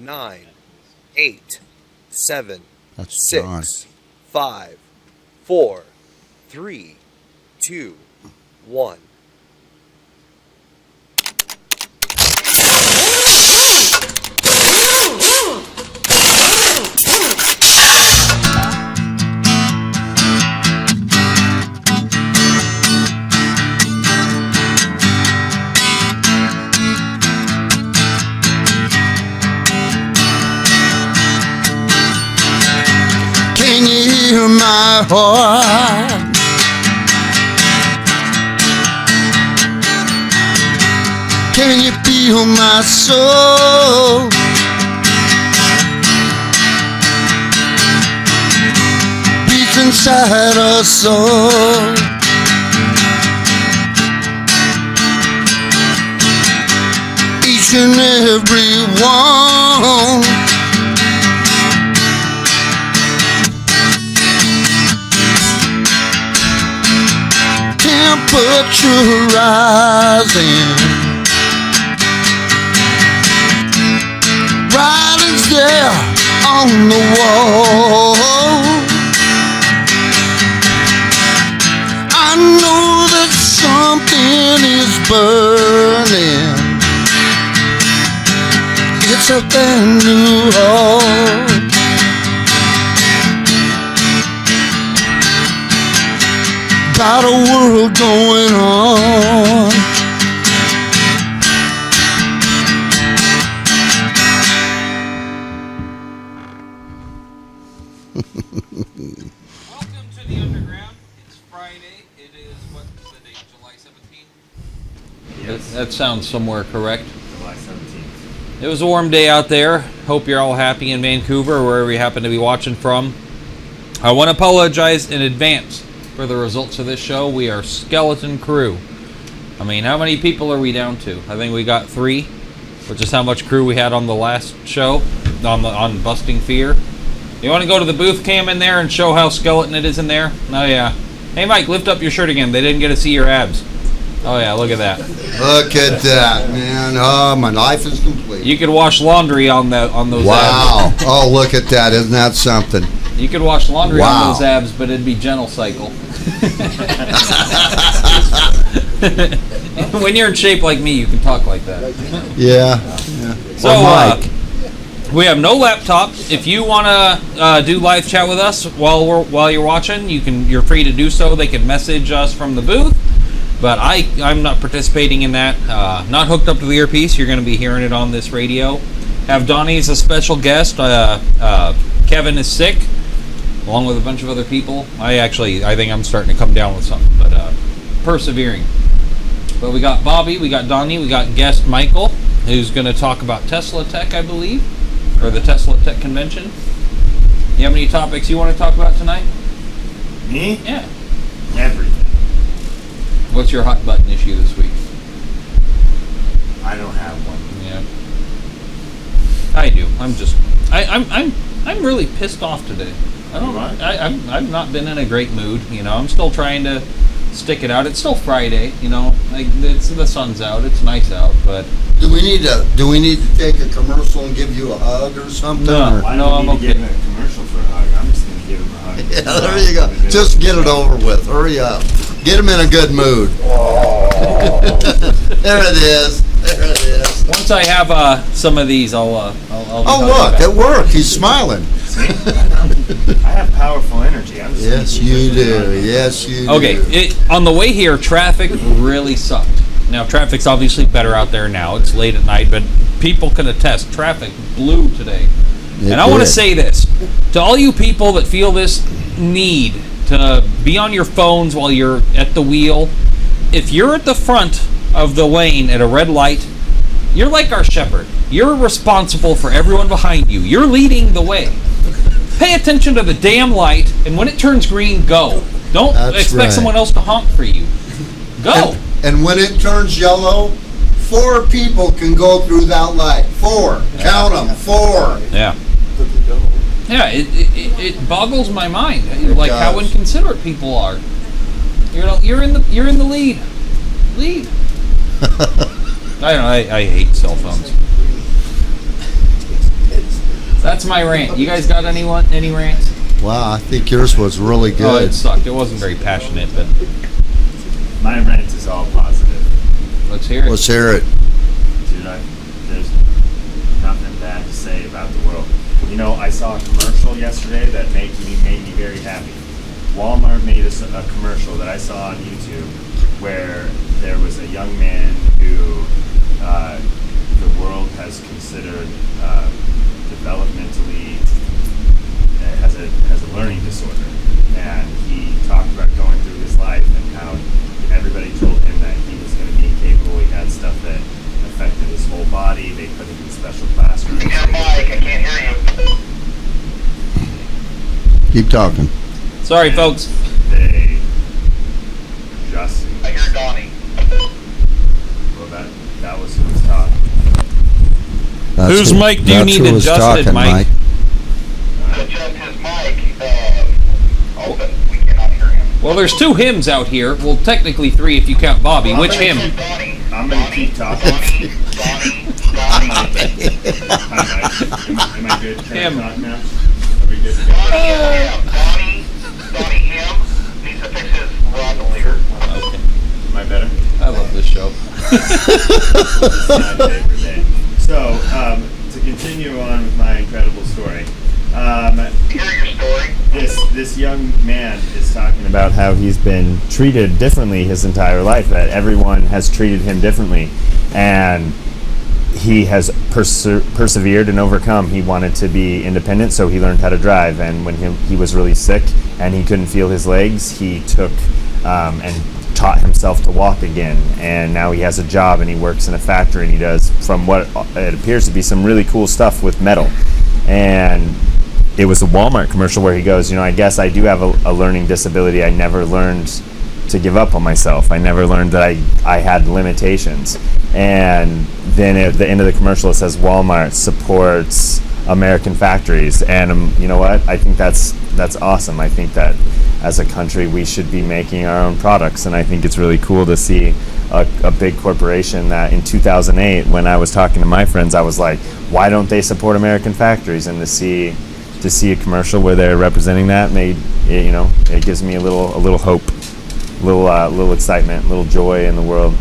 9, 8, 7, That's 6, John. 5, 4, 3, 2, 1. Can you hear my heart? Can you feel my soul? Beats inside a soul. Each and every one. Temperature rising, writings there on the wall. I know that something is burning. It's a brand new heart. About a world going on. Welcome to the Underground. It's Friday. It is, what's the date? July 17th? Yes. That sounds somewhere correct. July 17th. It was a warm day out there. Hope you're all happy in Vancouver or wherever you happen to be watching from. I want to apologize in advance for the results of this show. We are skeleton crew. I mean, how many people are we down to? I think we got 3, which is how much crew we had on the last show, on Busting Fear. You want to go to the booth cam in there and show how skeleton it is in there? Oh yeah. Hey Mike, lift up your shirt again. They didn't get to see your abs. Oh yeah, look at that. Look at that, man. Oh, my life is complete. You could wash laundry on those Wow. abs. Oh, look at that. Isn't that something? You could wash laundry Wow. on those abs, but it'd be gentle cycle. When you're in shape like me, you can talk like that. Yeah. So, Mike. we have no laptops. If you want to do live chat with us while you're watching, you're free to do so. They can message us from the booth, but I'm not participating in that. Not hooked up to the earpiece. You're going to be hearing it on this radio. Have Donnie as a special guest. Kevin is sick, along with a bunch of other people. I think I'm starting to come down with something, but persevering. But we got Bobby, we got Donnie, we got guest Michael, who's going to talk about Tesla Tech, I believe, or the Tesla Tech convention. You have any topics you want to talk about tonight? Me? Yeah. Everything. What's your hot button issue this week? I don't have one. Yeah. I do. I'm really pissed off today. I don't. Right. I've not been in a great mood. I'm still trying to stick it out. It's still Friday. The sun's out. It's nice out, but Do we need to take a commercial and give you a hug or something? No. Or- Why No, do we I'm need to okay. give him a commercial for a hug? I'm just going to give him a hug. Yeah, there you go. Just get it over with. Hurry up. Get him in a good mood. There it is. There it is. once I have some of these, I'll Oh, look, it worked. He's smiling. See? I have powerful energy. I'm just gonna Yes, keep you pushing do. on. Yes, you Okay, do. on the way here, traffic really sucked. Now, traffic's obviously better out there now. It's late at night, but people can attest, traffic blew today. It And I want to did. say this to all you people that feel this need to be on your phones while you're at the wheel. If you're at the front of the lane at a red light, you're like our shepherd. You're responsible for everyone behind you. You're leading the way. Pay attention to the damn light, and when it turns green, go. Don't That's expect right. someone else to honk for you. Go. And when it turns yellow, 4 people can go through that light. 4. Count them. 4. Yeah. Yeah, it boggles my mind, like how does. inconsiderate people are. You're in the lead. Lead. I don't know. I hate cell phones. That's my rant. You guys got any rants? Wow, I think yours was really Oh, good. it sucked. It wasn't very passionate, but My rant is all positive. let's hear it. Let's hear it. Dude, there's nothing bad to say about the world. You know, I saw a commercial yesterday that made me very happy. Walmart made a commercial that I saw on YouTube where there was a young man who the world has considered developmentally has a learning disorder, and he talked about going through his life and how everybody told him that he was going to be incapable. He had stuff that affected his whole body. They put him in special classrooms. Your mic, I can't hear you. Keep talking. Sorry, folks. They just I hear Donnie. well that was who was talking. That's Whose mic do you that's need who was adjusted, talking, Mike? To adjust his mic, open. We cannot hear him. Well, there's 2 hymns out here. Well, technically 3 if you count Bobby. Which hymn? Donnie. I'm gonna keep talking. Donnie. Hi, Mike. Am I good? Can Him. I talk now? Are we good to go? Donnie him needs to fix his rocket leader. Okay. Am I better? I love this show. It's not a day for day. So, to continue on with my incredible story, Hear your story. this young man is talking about how he's been treated differently his entire life, that everyone has treated him differently, and he has persevered and overcome. He wanted to be independent, so he learned how to drive, and when he was really sick and he couldn't feel his legs, he took and taught himself to walk again, and now he has a job and he works in a factory and he does, from what it appears to be, some really cool stuff with metal. And it was a Walmart commercial where he goes, I guess I do have a learning disability. I never learned to give up on myself. I never learned that I had limitations. And then at the end of the commercial it says Walmart supports American factories, and you know what? I think that's awesome. I think that as a country we should be making our own products, and I think it's really cool to see a big corporation that in 2008, when I was talking to my friends, I was like, why don't they support American factories? And to see a commercial where they're representing that it gives me a little hope, little excitement, little joy in the world.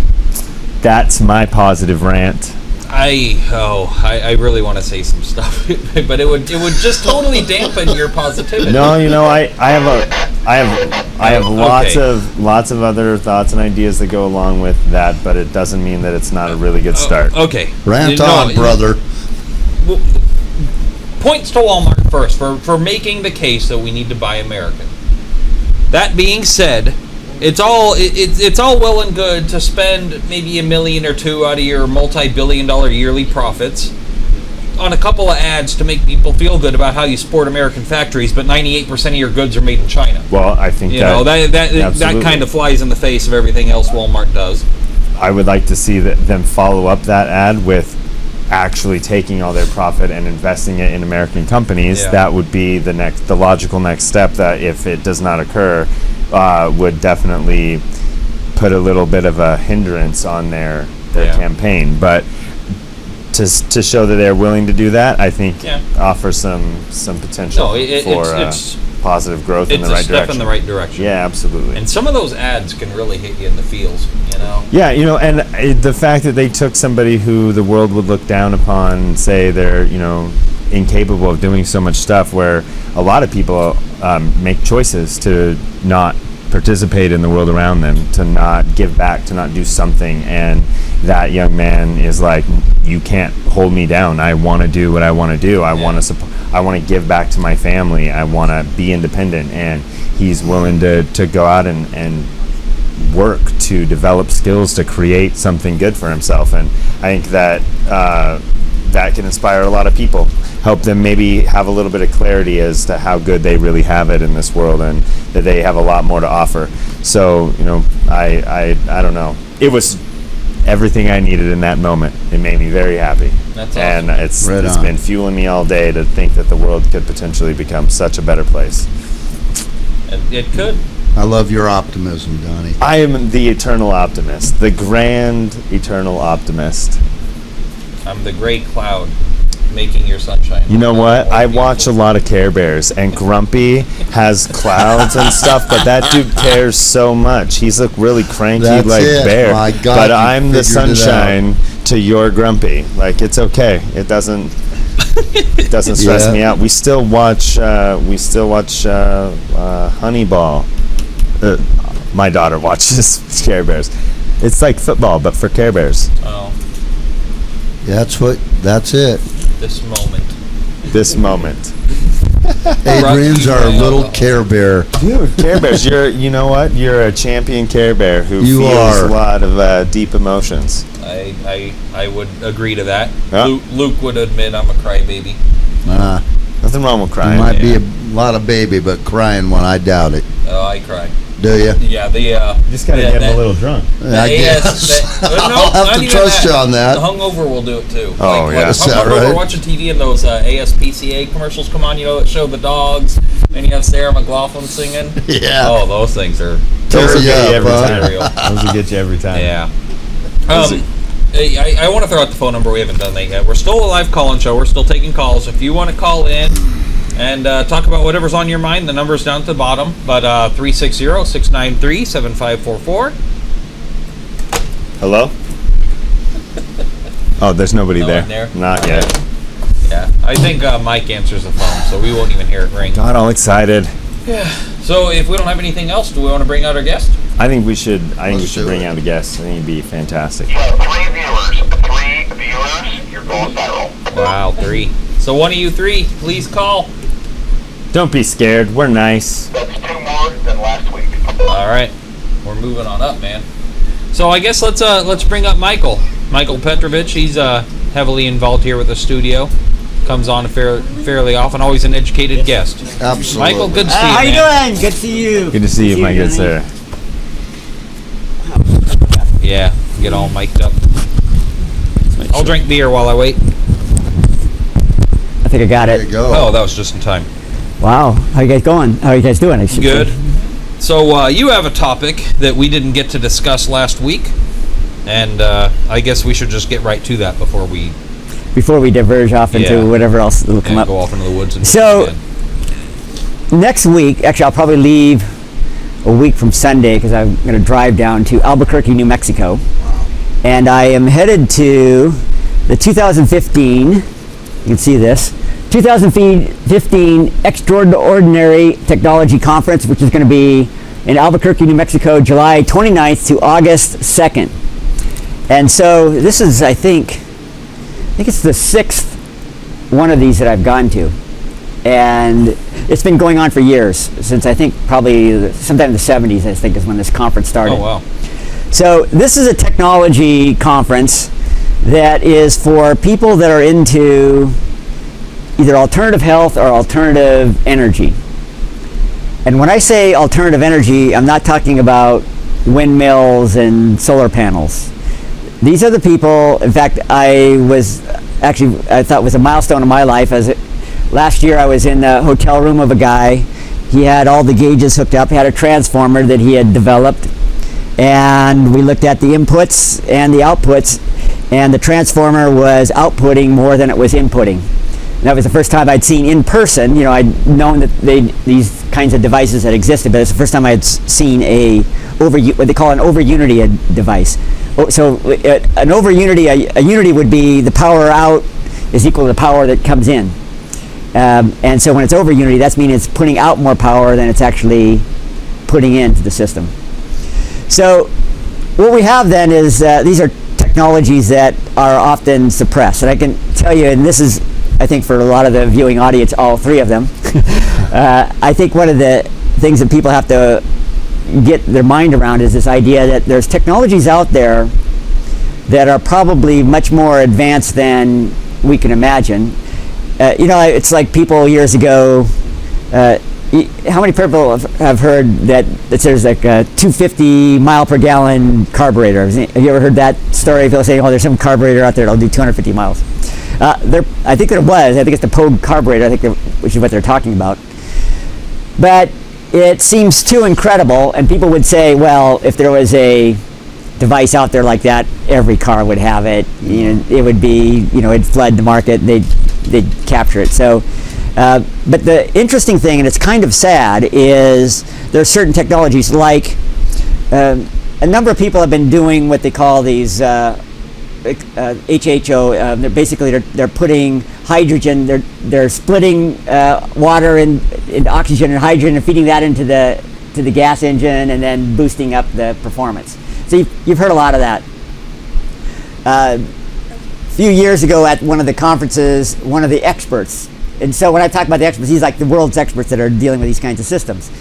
That's my positive rant. I really want to say some stuff, but it would just totally dampen your positivity. No, I have lots of other thoughts and ideas that go along with that, but it doesn't mean that it's not a really good start. Okay. Rant on, brother. Points to Walmart first for making the case that we need to buy American. That being said, it's all well and good to spend maybe $1 million or $2 million out of your multi-billion-dollar yearly profits on a couple of ads to make people feel good about how you support American factories, but 98% of your goods are made in China. Well, I think that kind of flies in the face of everything else Walmart does. I would like to see them follow up that ad with actually taking all their profit and investing it in American companies. Yeah. That would be the logical next step, that if it does not occur, would definitely put a little bit of a hindrance on their campaign. But to show that they're willing to do that, I think offers some potential for positive growth in the right direction. It's a step in the right direction. Yeah, absolutely. And some of those ads can really hit you in the feels, Yeah, and the fact that they took somebody who the world would look down upon and say they're, incapable of doing so much stuff, where a lot of people make choices to not participate in the world around them, to not give back, to not do something, and that young man is like, you can't hold me down. I want to do what I want to do. I want to give back to my family. I want to be independent, and he's willing to go out and work to develop skills to create something good for himself. And I think that that can inspire a lot of people, help them maybe have a little bit of clarity as to how good they really have it in this world, and that they have a lot more to offer. So, I don't know. It was everything I needed in that moment. It made me very happy. That's awesome. And it's been fueling me all day to think that the world could potentially become such a better place. And it could. I love your optimism, Donnie. I am the eternal optimist, the grand eternal optimist. I'm the gray cloud. making your sunshine. You know what? I Beautiful. watch a lot of Care Bears, and Grumpy has clouds and stuff, but that dude cares so much. He's a really cranky, That's like, it. bear. My God, but you I'm the figured it out. sunshine to your Grumpy. Like, it's okay. It doesn't stress Yeah. me out. We still watch Honeyball. My daughter watches Care Bears. It's like football, but for Care Bears. Oh, That's it. this moment. This moment. Adrian's our little Care Bear. Dude, Care Bears, you know what? You're a champion Care Bear who You feels are. a lot of deep emotions. I would agree to that. Yeah. Luke would admit I'm a crybaby. Nothing wrong with There crying. might be a lot of baby, but crying one, I doubt it. Oh, I cry. Do you? Yeah, the You just gotta yeah, get him that- a little drunk. I guess. no, I'll have not to even trust you on that. The hungover will do it too. Oh, yeah. Is that hungover, right? watching TV and those ASPCA commercials come on, that show the dogs, and you have Sarah McLachlan singing. Yeah. Oh, those things are Tear Those will you get you up, every huh? time. unreal. Those will get you every time. Yeah. Those are- I want to throw out the phone number. We haven't done that yet. We're still a live call-in show. We're still taking calls. If you want to call in and talk about whatever's on your mind, the number's down at the bottom. But 360-693-7544. Hello? Oh, there's nobody No there. one there? Not Okay. yet. Yeah, I think Mike answers the phone, so we won't even hear it ring. Got all excited. So if we don't have anything else, do we want to bring out our guest? I think we should. Let's do bring it. out a guest. I think it'd be fantastic. You have 3 viewers. 3 viewers, you're going viral. Wow, 3. So one of you 3, please call. Don't be scared. We're nice. That's 2 more than last week. All right, we're moving on up, man. So I guess let's bring up Michael Petrovich. He's heavily involved here with the studio. Comes on fairly often. Always an educated guest. Absolutely. Michael, good to see you, How you man. doing? Good to see you. Good to see you, my good Johnny. sir. Yeah, get all mic'd up. I'll drink beer while I wait. I think I got There it. you go. Oh, that was just in time. Wow. How you guys going? How you guys doing? I should Good. say. So you have a topic that we didn't get to discuss last week, and I guess we should just get right to that before we Before we diverge off into Yeah. whatever else will come up. go off into the woods. And So- again. Next week, actually, I'll probably leave a week from Sunday because I'm going to drive down to Albuquerque, New Mexico. And I am headed to the 2015, you can see this, 2015 Extraordinary Technology Conference, which is going to be in Albuquerque, New Mexico, July 29th to August 2nd. And so this is, I think it's the 6th one of these that I've gone to. And it's been going on for years, since I think probably sometime in the 70s, I think, is when this conference started. Oh wow. So this is a technology conference that is for people that are into either alternative health or alternative energy. And when I say alternative energy, I'm not talking about windmills and solar panels. These are the people, in fact, I thought was a milestone in my life. Last year I was in the hotel room of a guy. He had all the gauges hooked up. He had a transformer that he had developed. And we looked at the inputs and the outputs, and the transformer was outputting more than it was inputting. And that was the first time I'd seen in person. I'd known that these kinds of devices had existed, but it's the first time I'd seen what they call an over unity device. So an over unity, a unity would be the power out is equal to the power that comes in. And so when it's over unity, that means it's putting out more power than it's actually putting into the system. So what we have then is these are technologies that are often suppressed. And I can tell you, and this is, I think, for a lot of the viewing audience, all 3 of them, I think one of the things that people have to get their mind around is this idea that there's technologies out there that are probably much more advanced than we can imagine. It's like people years ago, how many people have heard that there's like a 250 mile per gallon carburetor? Have you ever heard that story? People saying, oh, there's some carburetor out there that'll do 250 miles. I think there was. I think it's the Pogue carburetor, which is what they're talking about. But it seems too incredible, and people would say, well, if there was a device out there like that, every car would have it. It would be, it'd flood the market. they'd capture it. So, but the interesting thing, and it's kind of sad, is there are certain technologies like a number of people have been doing what they call these HHO. They're putting hydrogen. They're splitting water into oxygen and hydrogen and feeding that into the gas engine and then boosting up the performance. So you've heard a lot of that. A few years ago at one of the conferences, one of the experts, and so when I talk about the experts, he's like the world's experts that are dealing with these kinds of systems,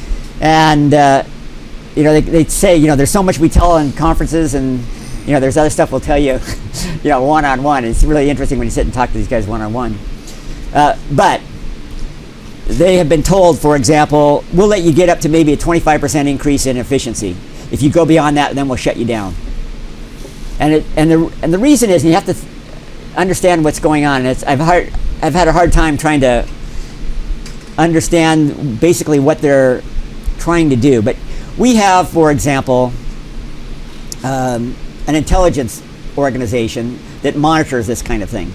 and they say, there's so much we tell in conferences, and there's other stuff we'll tell you, one-on-one. It's really interesting when you sit and talk to these guys one-on-one. But they have been told, for example, we'll let you get up to maybe a 25% increase in efficiency. If you go beyond that, then we'll shut you down. And the reason is, and you have to understand what's going on. And I've had a hard time trying to understand basically what they're trying to do. But we have, for example, an intelligence organization that monitors this kind of thing.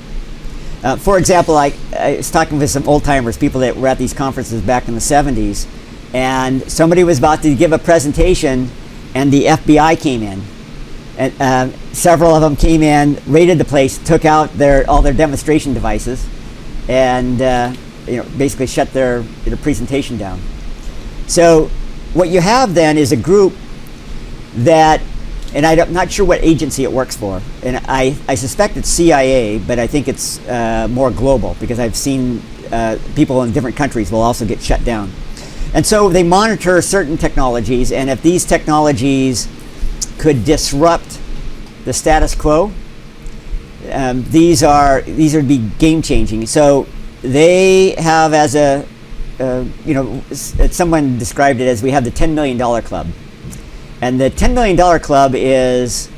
For example, I was talking with some old timers, people that were at these conferences back in the 70s, and somebody was about to give a presentation, and the FBI came in. And several of them came in, raided the place, took out all their demonstration devices, and basically shut their presentation down. So what you have then is a group that, and I'm not sure what agency it works for, and I suspect it's CIA, but I think it's more global, because I've seen people in different countries will also get shut down. And so they monitor certain technologies, and if these technologies could disrupt the status quo, these would be game changing. So they have, as someone described it as, we have the $10 million club. And the $10 million club is,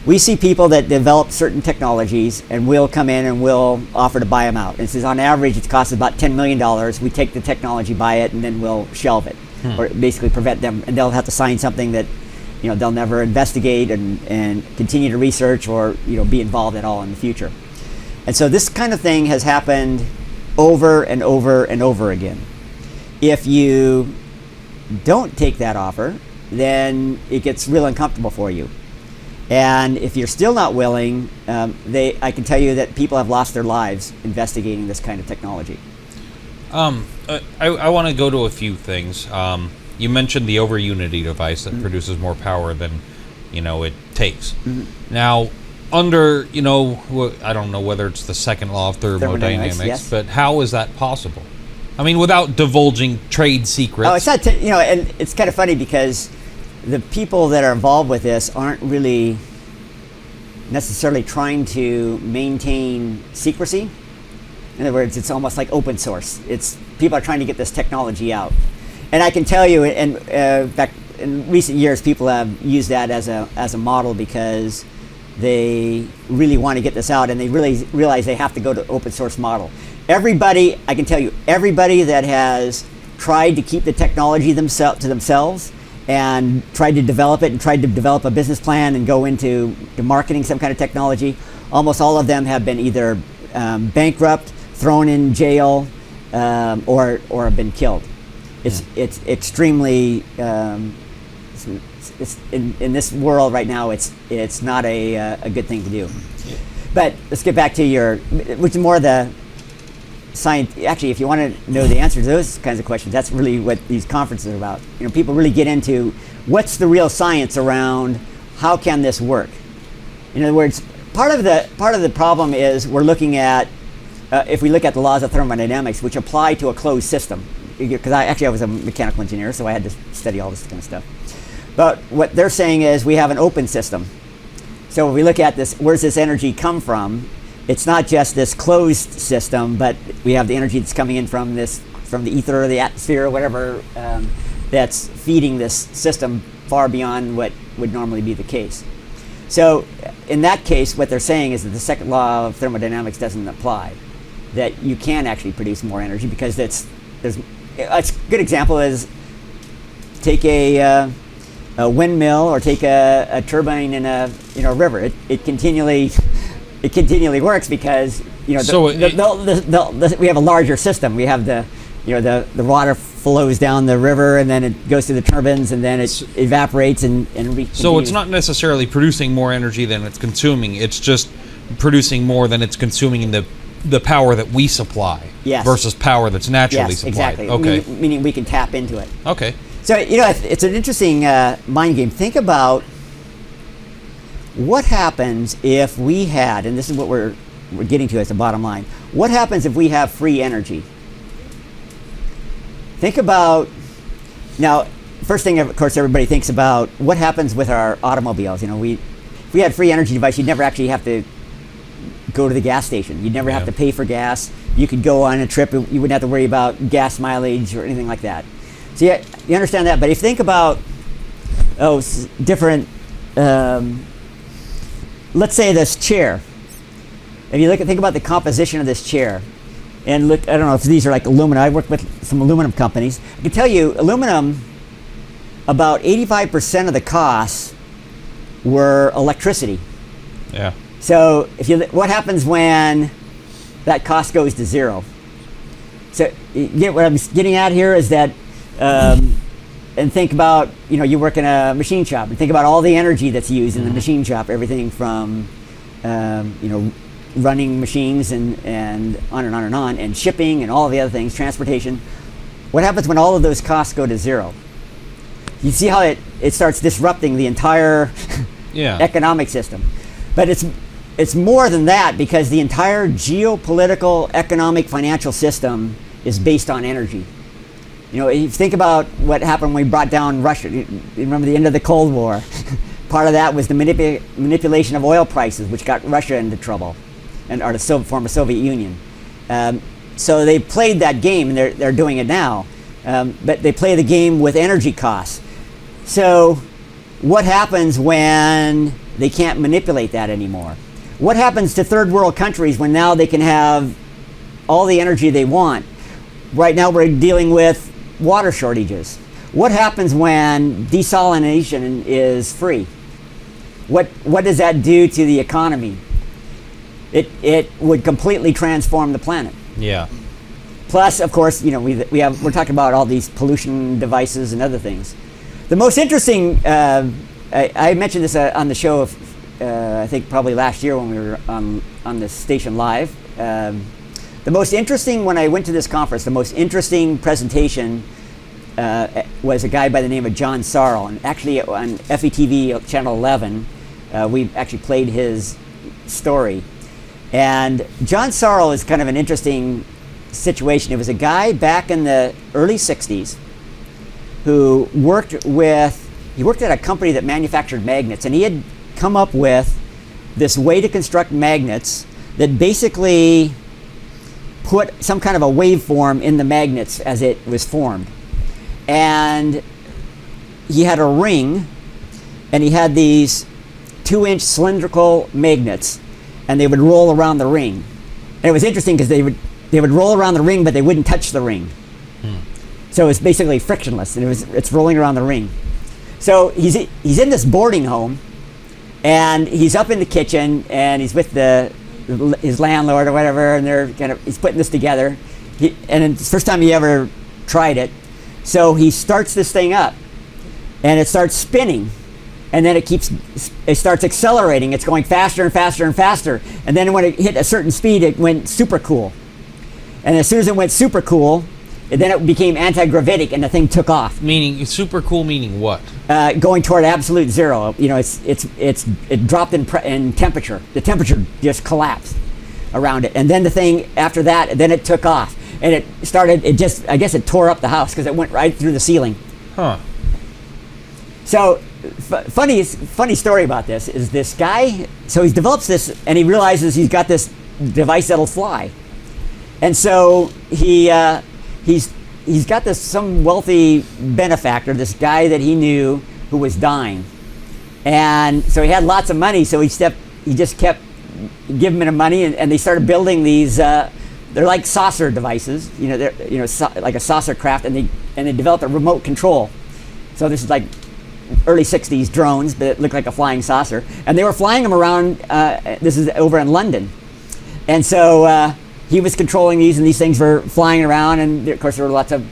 we see people that develop certain technologies, and we'll come in and we'll offer to buy them out. And it says on average it costs about $10 million. We take the technology, buy it, and then we'll shelve it, or basically prevent them. And they'll have to sign something that they'll never investigate and continue to research or be involved at all in the future. And so this kind of thing has happened over and over and over again. If you don't take that offer, then it gets real uncomfortable for you. And if you're still not willing, I can tell you that people have lost their lives investigating this kind of technology. I want to go to a few things. You mentioned the over Unity device that produces more power than it takes. Now, under I don't know whether it's the second law of thermodynamics, yes. But how is that possible? I mean, without divulging trade secrets. Oh, it's not. And it's kind of funny because the people that are involved with this aren't really necessarily trying to maintain secrecy. In other words, it's almost like open source. It's people are trying to get this technology out. And I can tell you, and in fact, in recent years, people have used that as a model because they really want to get this out, and they really realize they have to go to open source model. Everybody, I can tell you, everybody that has tried to keep the technology to themselves and tried to develop it and tried to develop a business plan and go into marketing some kind of technology, almost all of them have been either bankrupt, thrown in jail, or have been killed. It's extremely it's in this world right now. It's not a good thing to do. But let's get back to which is more the science. Actually, if you want to know the answer to those kinds of questions, that's really what these conferences are about. People really get into what's the real science around how can this work. In other words, part of the problem is we're looking at if we look at the laws of thermodynamics, which apply to a closed system. Because I was a mechanical engineer, so I had to study all this kind of stuff. But what they're saying is we have an open system. So if we look at this, where's this energy come from? It's not just this closed system, but we have the energy that's coming in from the ether or the atmosphere or whatever that's feeding this system far beyond what would normally be the case. So in that case, what they're saying is that the second law of thermodynamics doesn't apply, that you can actually produce more energy because a good example is take a windmill or take a turbine in a river. It continually works because you know, So we have a larger system. We have the water flows down the river, and then it goes through the turbines, and then it evaporates and So it's not necessarily producing more energy than it's consuming. It's just producing more than it's consuming in the power that we supply versus power that's naturally yes, supplied. exactly. Okay. Meaning we can tap into it. Okay. So, you know, it's an interesting mind game. Think about what happens if we had, and this is what we're getting to as the bottom line, what happens if we have free energy? Think about, now, first thing, of course, everybody thinks about what happens with our automobiles. You know, if we had free energy device, you'd never actually have to go to the gas station. You'd never have to pay for gas. You could go on a trip. You wouldn't have to worry about gas mileage or anything like that. So yeah, you understand that. But if you think about different, let's say this chair. If you think about the composition of this chair, and look, I don't know if these are like aluminum. I work with some aluminum companies. I can tell you, aluminum, about 85% of the costs were electricity. Yeah. So what happens when that cost goes to zero? So you get what I'm getting at here is that, and think about, you know, you work in a machine shop, and think about all the energy that's used in the machine shop, everything from, you know, running machines and on and on and on, and shipping and all the other things, transportation. What happens when all of those costs go to zero? You see how it starts disrupting the entire economic system. But it's more than that, because the entire geopolitical, economic, financial system is based on energy. You know, if you think about what happened when we brought down Russia. You remember the end of the Cold War. Part of that was the manipulation of oil prices, which got Russia into trouble, or the former Soviet Union. So they played that game, and they're doing it now. But they play the game with energy costs. So what happens when they can't manipulate that anymore? What happens to third world countries when now they can have all the energy they want? Right now we're dealing with water shortages. What happens when desalination is free? What does that do to the economy? It would completely transform the planet. Yeah. Plus, of course, you know, we're talking about all these pollution devices and other things. The most interesting, I mentioned this on the show, I think probably last year when we were on this station live. The most interesting, when I went to this conference, the most interesting presentation was a guy by the name of John Sarl. And actually on FETV Channel 11, we actually played his story. And John Sarl is kind of an interesting situation. It was a guy back in the early 60s who worked at a company that manufactured magnets, and he had come up with this way to construct magnets that basically put some kind of a waveform in the magnets as it was formed. And he had a ring, and he had these 2-inch cylindrical magnets, and they would roll around the ring. And it was interesting because they would roll around the ring, but they wouldn't touch the ring. So it's basically frictionless, and it's rolling around the ring. So he's in this boarding home, and he's up in the kitchen, and he's with his landlord or whatever, and he's putting this together. And it's the first time he ever tried it. So he starts this thing up, and it starts spinning, and then it starts accelerating. It's going faster and faster and faster. And then when it hit a certain speed, it went super cool. And as soon as it went super cool, then it became anti-gravitic, and the thing took off. Meaning super cool. Meaning what? Going toward absolute zero. You know, it dropped in temperature. The temperature just collapsed around it, and then the thing after that, then it took off, and it started. I guess it tore up the house because it went right through the ceiling. Huh. So, funny story about this is this guy. So he develops this, and he realizes he's got this device that'll fly, and so he's got some wealthy benefactor, this guy that he knew who was dying, and so he had lots of money. So he just kept giving him money, and they started building these. They're like saucer devices, like a saucer craft, and they developed a remote control. So this is like early 60s drones, but it looked like a flying saucer, and they were flying them around. This is over in London. And so he was controlling these, and these things were flying around. And of course, there were lots of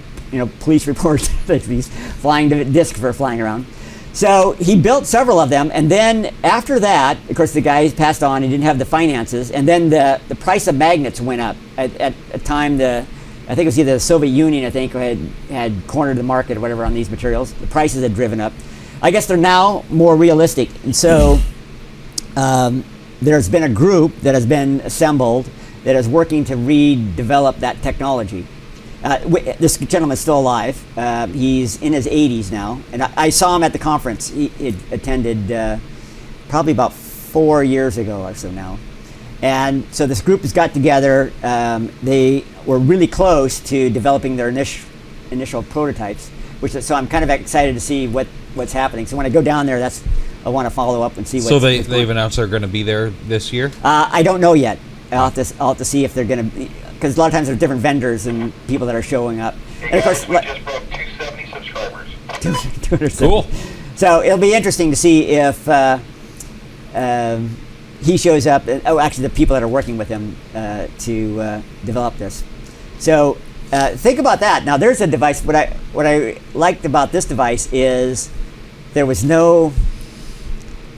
police reports that these flying discs were flying around. So he built several of them, and then after that, of course, the guy passed on. He didn't have the finances, and then the price of magnets went up. At a time, I think it was either the Soviet Union, had cornered the market or whatever on these materials. The prices had driven up. I guess they're now more realistic, and so there's been a group that has been assembled that is working to redevelop that technology. This gentleman's still alive. He's in his 80s now, and I saw him at the conference. He attended probably about 4 years ago or so now. And so this group has got together. They were really close to developing their initial prototypes, so I'm kind of excited to see what's happening. So when I go down there, I want to follow up and see. So they've announced they're going to be there this year? I don't know yet. I'll have to see if they're going to be, because a lot of times there's different vendors and people that are showing up. And of course, we just broke 270 subscribers. 270. Cool. So it'll be interesting to see if he shows up. Actually, the people that are working with him to develop this. So think about that. Now, there's a device. What I liked about this device is there was no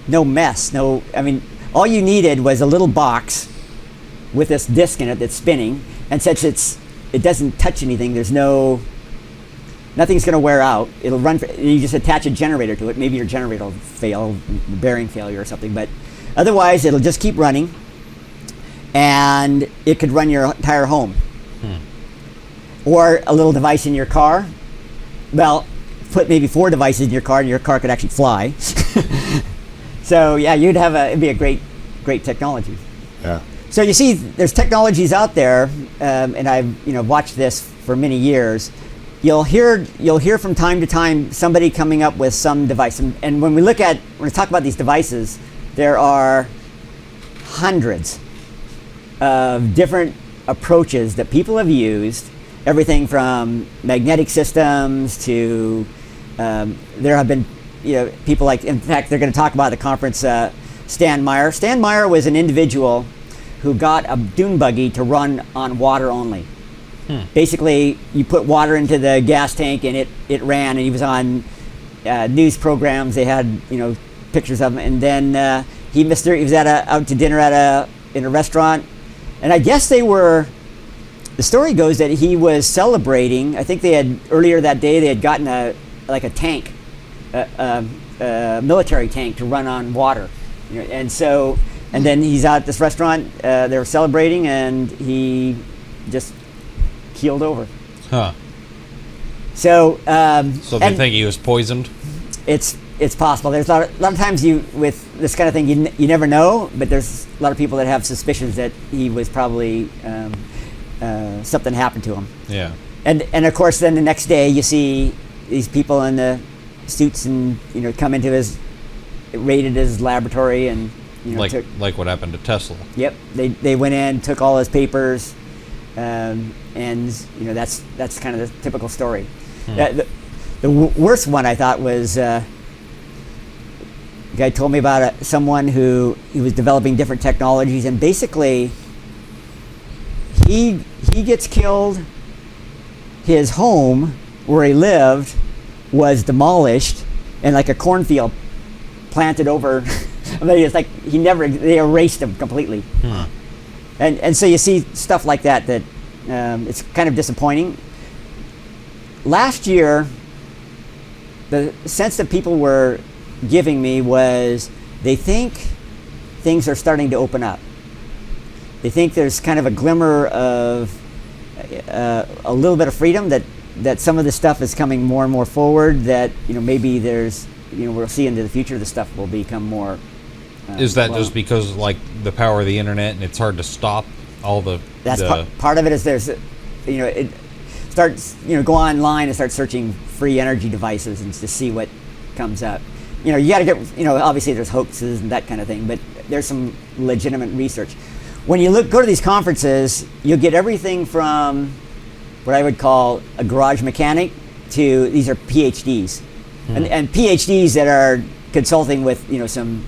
mess. All you needed was a little box with this disc in it that's spinning, and since it doesn't touch anything, nothing's going to wear out. It'll run. You just attach a generator to it. Maybe your generator will fail, bearing failure or something, but otherwise it'll just keep running, and it could run your entire home. Or a little device in your car. Well, put maybe 4 devices in your car, and your car could actually fly. So yeah, it'd be a great technology. Yeah. So you see, there's technologies out there, and I've watched this for many years. You'll hear from time to time somebody coming up with some device, and when we talk about these devices, there are hundreds of different approaches that people have used. Everything from magnetic systems to there have been people like, in fact, they're going to talk about at the conference. Stan Meyer. Stan Meyer was an individual who got a dune buggy to run on water only. Basically, you put water into the gas tank and it ran, and he was on news programs. They had pictures of him, and then he was out to dinner in a restaurant, and I guess the story goes that he was celebrating. I think earlier that day they had gotten a tank, a military tank to run on water, and then he's out at this restaurant. They were celebrating, and he just keeled over. Huh. So they think he was poisoned? It's possible. There's a lot of times with this kind of thing you never know, but there's a lot of people that have suspicions that he was probably something happened to him. Yeah. And of course then the next day you see these people in the suits and come into raided his laboratory and like what happened to Tesla. Yep. They went in, took all his papers, and that's kind of the typical story. The worst one I thought was a guy told me about someone who he was developing different technologies, and basically he gets killed. His home where he lived was demolished, and like a cornfield planted over. I mean, it's like they erased him completely. And so you see stuff like that it's kind of disappointing. Last year, the sense that people were giving me was they think things are starting to open up. They think there's kind of a glimmer of a little bit of freedom, that some of this stuff is coming more and more forward, that maybe there's we'll see into the future the stuff will become more is that just because like the power of the internet and it's hard to stop all the part of it is there's it starts go online and start searching free energy devices and to see what comes up. You got to get obviously there's hoaxes and that kind of thing, but there's some legitimate research. When you go to these conferences, you'll get everything from what I would call a garage mechanic to these are PhDs, and PhDs that are consulting with some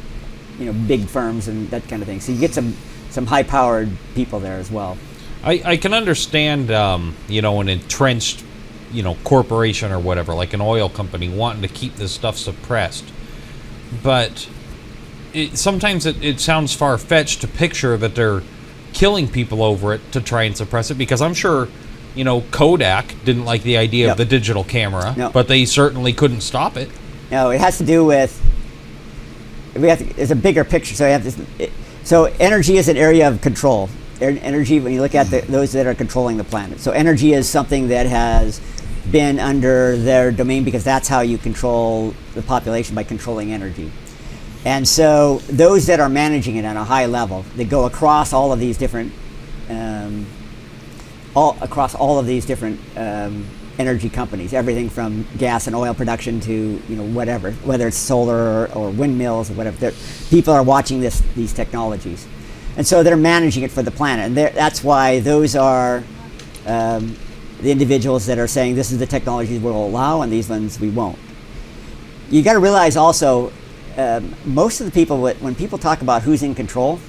big firms and that kind of thing. So you get some some high-powered people there as well. I can understand, an entrenched, corporation or whatever, like an oil company, wanting to keep this stuff suppressed. But sometimes it sounds far-fetched to picture that they're killing people over it to try and suppress it, because I'm sure, Kodak didn't like the idea of the digital camera, but they certainly couldn't stop it. No, it has to do with, it's a bigger picture. So energy is an area of control. Energy, when you look at those that are controlling the planet. So energy is something that has been under their domain, because that's how you control the population, by controlling energy. And so those that are managing it at a high level, they go across all of these different, energy companies, everything from gas and oil production to whatever, whether it's solar or windmills or whatever. People are watching these technologies, and so they're managing it for the planet. And that's why those are the individuals that are saying this is the technology we'll allow, and these ones we won't. You got to realize also, most of the people, when people talk about who's in control,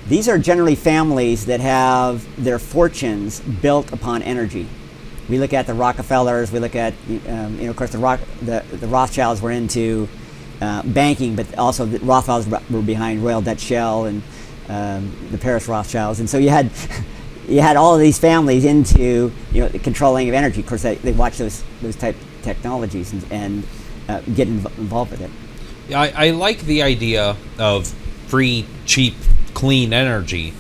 these are generally families that have their fortunes built upon energy. We look at the Rockefellers. We look at, of course, the Rothschilds were into banking, but also the Rothschilds were behind Royal Dutch Shell and the Paris Rothschilds, and so you had all of these families into the controlling of energy. Of course, they watch those type technologies and get involved with it. Yeah, I like the idea of free, cheap, clean energy,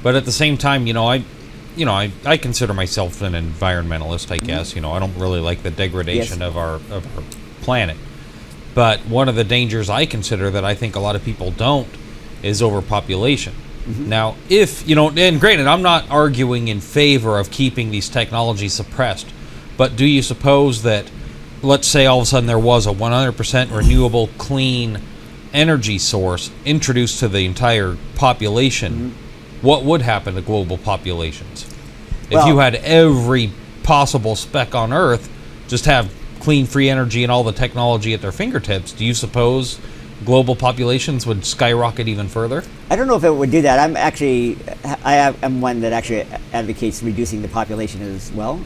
but at the same time, I consider myself an environmentalist, I guess. I don't really like the degradation of our planet. But one of the dangers I consider that I think a lot of people don't is overpopulation. Mm-hmm. Now, if, and granted, I'm not arguing in favor of keeping these technologies suppressed, but do you suppose that, let's say all of a sudden there was a 100% renewable, clean energy source introduced to the entire population, what would happen to global populations? If you had every possible speck on Earth just have clean, free energy and all the technology at their fingertips, do you suppose global populations would skyrocket even further? I don't know if it would do that. I'm one that actually advocates reducing the population as well.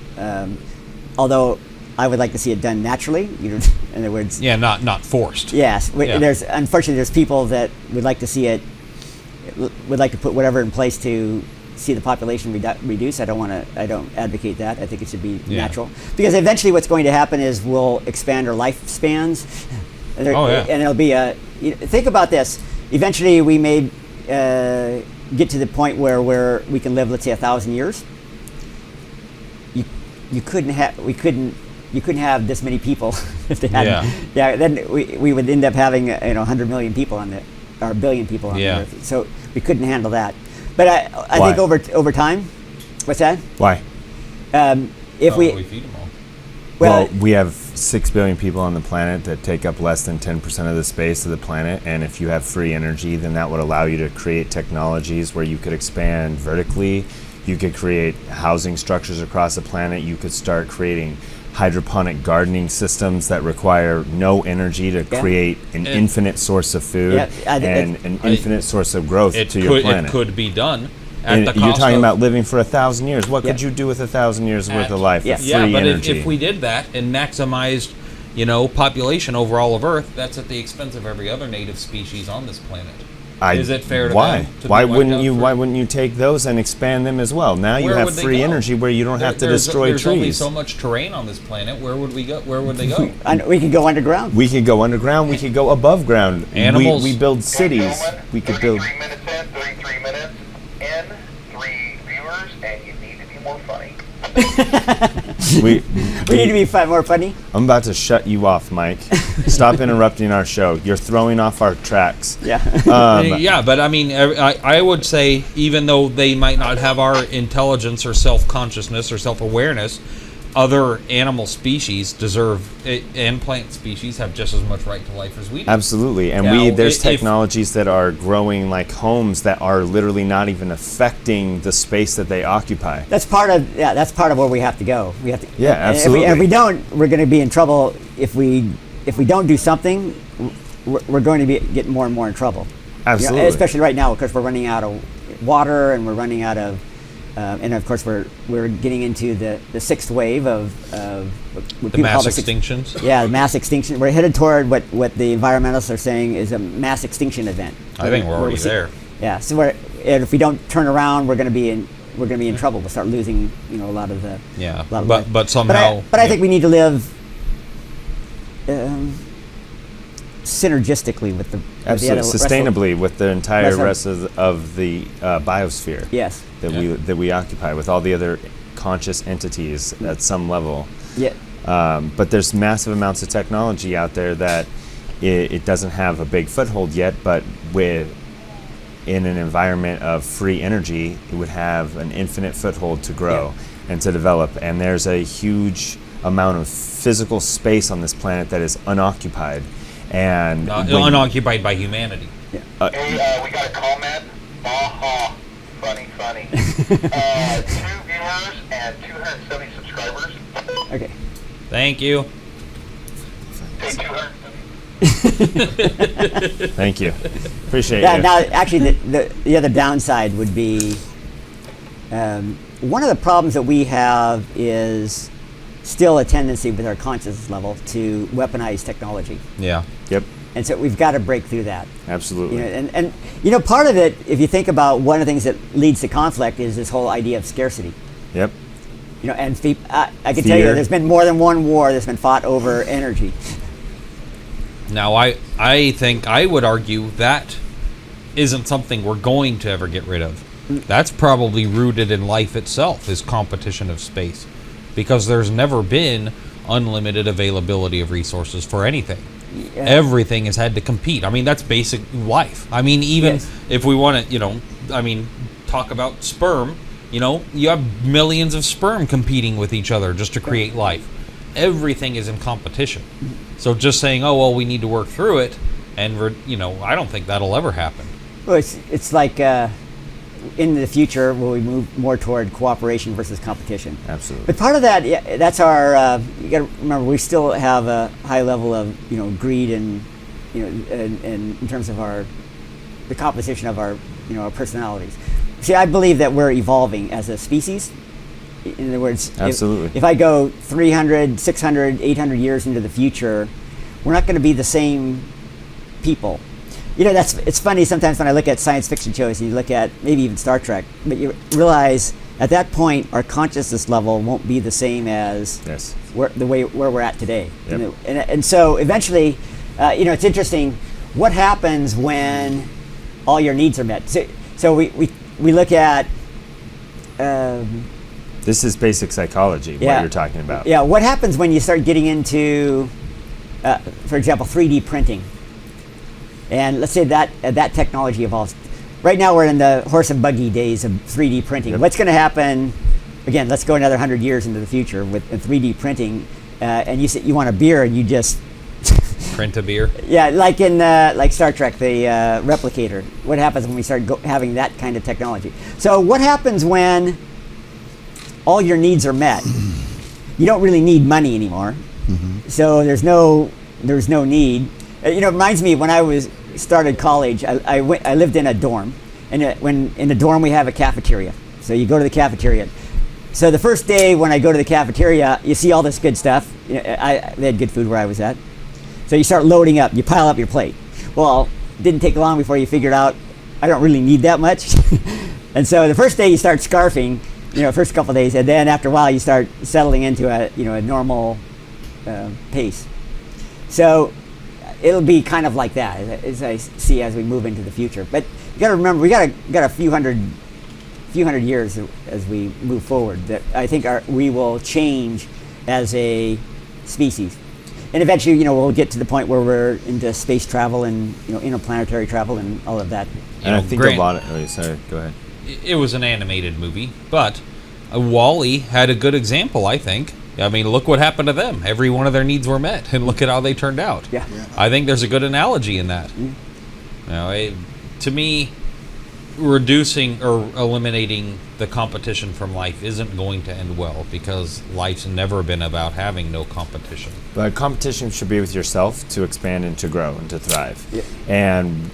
Although I would like to see it done naturally. In other words, not forced. Yes, unfortunately there's people that would like to see it, would like to put whatever in place to see the population reduce. I don't advocate that. I think it should be natural, because eventually what's going to happen is we'll expand our lifespans, and it'll be think about this. Eventually we may get to the point where we can live, let's say, 1,000 years. You couldn't have this many people if they had. Then we would end up having 100 million people on or a billion people on the Earth. So we couldn't handle that. But I think over time, what's that? Why? If we feed them all. Well, we have 6 billion people on the planet that take up less than 10% of the space of the planet, and if you have free energy, then that would allow you to create technologies where you could expand vertically. You could create housing structures across the planet. You could start creating hydroponic gardening systems that require no energy to create an infinite source of food and an infinite source of growth to your planet. It could be done. You're talking about living for 1,000 years. What could you do with 1,000 years worth of life with free energy? But if we did that and maximized, population over all of Earth, that's at the expense of every other native species on this planet. Is it fair to them? Why wouldn't you take those and expand them as well? Now you have free energy where you don't have to destroy trees. There's only so much terrain on this planet. Where would we go? Where would they go? We could go underground. We could go underground. We could go above ground. Animals. We build cities. We could build. 33 minutes in, 33 minutes in, 3 viewers, and you need to be more funny. We need to be more funny. I'm about to shut you off, Mike. Stop interrupting our show. You're throwing off our tracks. Yeah. But I mean, I would say, even though they might not have our intelligence or self-consciousness or self-awareness, other animal species and plant species have just as much right to life as we do. Absolutely. And there's technologies that are growing like homes that are literally not even affecting the space that they occupy. That's part of where we have to go. We have to. Yeah, absolutely. If we don't, we're going to be in trouble. If we don't do something, we're going to get more and more in trouble. Absolutely. Especially right now, because we're running out of water, and we're running out of, and of course we're getting into the sixth wave of what The people call mass extinctions. Yeah, the mass extinction. We're headed toward what the environmentalists are saying is a mass extinction event. I think we're Where already there. Yeah, so and if we don't turn around, we're going to be in trouble. We'll start losing, a lot of the. Yeah, a lot of life. but somehow. But I think we need to live synergistically with the Absolutely, with the other sustainably with the entire rest rest of the biosphere. Yes. That we occupy with all the other conscious entities at some level. Yeah. But there's massive amounts of technology out there that it doesn't have a big foothold yet, but in an environment of free energy, it would have an infinite foothold to grow and to develop. And there's a huge amount of physical space on this planet that is unoccupied. And Unoccupied by humanity. Hey, we got a comment. Aha, funny. 2 viewers and 270 subscribers. Okay. Thank you. Say 200. Thank you. Appreciate Yeah. you. Now, actually, the other downside would be one of the problems that we have is still a tendency with our consciousness level to weaponize technology. Yeah. Yep. And so we've got to break through that. Absolutely. And part of it, if you think about one of the things that leads to conflict is this whole idea of scarcity. Yep. And I can tell you, Fear. there's been more than one war that's been fought over energy. Now, I think I would argue that isn't something we're going to ever get rid of. That's probably rooted in life itself, is competition of space. Because there's never been unlimited availability of resources for anything. Yeah. Everything has had to compete. I mean, that's basic life. I mean, even Yes. if we want to, talk about sperm, you have millions of sperm competing with each other just to create life. Everything is in competition. So just saying, oh, well, we need to work through it, and I don't think that'll ever happen. Well, it's like in the future, will we move more toward cooperation versus competition? Absolutely. But part of that, that's our. You got to remember, we still have a high level of greed and and in terms of the composition of our our personalities. See, I believe that we're evolving as a species. In other words, Absolutely. If I go 300, 600, 800 years into the future, we're not going to be the same people. It's funny sometimes when I look at science fiction shows, you look at maybe even Star Trek, but you realize at that point our consciousness level won't be the same as where we're at today. Yep. And so eventually, it's interesting what happens when all your needs are met. So we look at. This is basic psychology, what you're talking about. Yeah, what happens when you start getting into, for example, 3D printing? And let's say that technology evolves. Right now we're in the horse and buggy days of 3D printing. Yep. What's going to happen, again, let's go another 100 years into the future with 3D printing, and you want a beer and you just... Print a beer? Yeah, like in like Star Trek, the replicator. What happens when we start having that kind of technology? So what happens when all your needs are met? You don't really need money anymore. Mm-hmm. So there's no need. It reminds me when I started college, I lived in a dorm, and when in the dorm we have a cafeteria. So you go to the cafeteria. So the first day when I go to the cafeteria, you see all this good stuff. They had good food where I was at. So you start loading up, you pile up your plate. Well, it didn't take long before you figured out I don't really need that much. And so the first day you start scarfing, first couple of days, and then after a while you start settling into a normal pace. So it'll be kind of like that as I see as we move into the future. But you got to remember, we got a few hundred years as we move forward that I think we will change as a species. And eventually, we'll get to the point where we're into space travel and interplanetary travel and all of that. And I think a lot of... sorry, go ahead. It was an animated movie, but WALL-E had a good example, I think. I mean, look what happened to them. Every one of their needs were met, and look at how they turned out. Yeah. I think there's a good analogy in that. To me, reducing or eliminating the competition from life isn't going to end well, because life's never been about having no competition. But competition should be with yourself to expand and to grow and to thrive. Yeah. And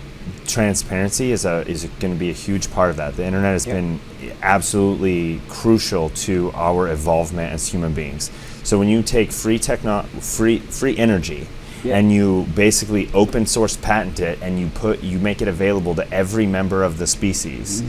transparency is going to be a huge part of that. The internet has been absolutely crucial to our evolvement as human beings. So when you take free energy and you basically open source patent it and you make it available to every member of the species,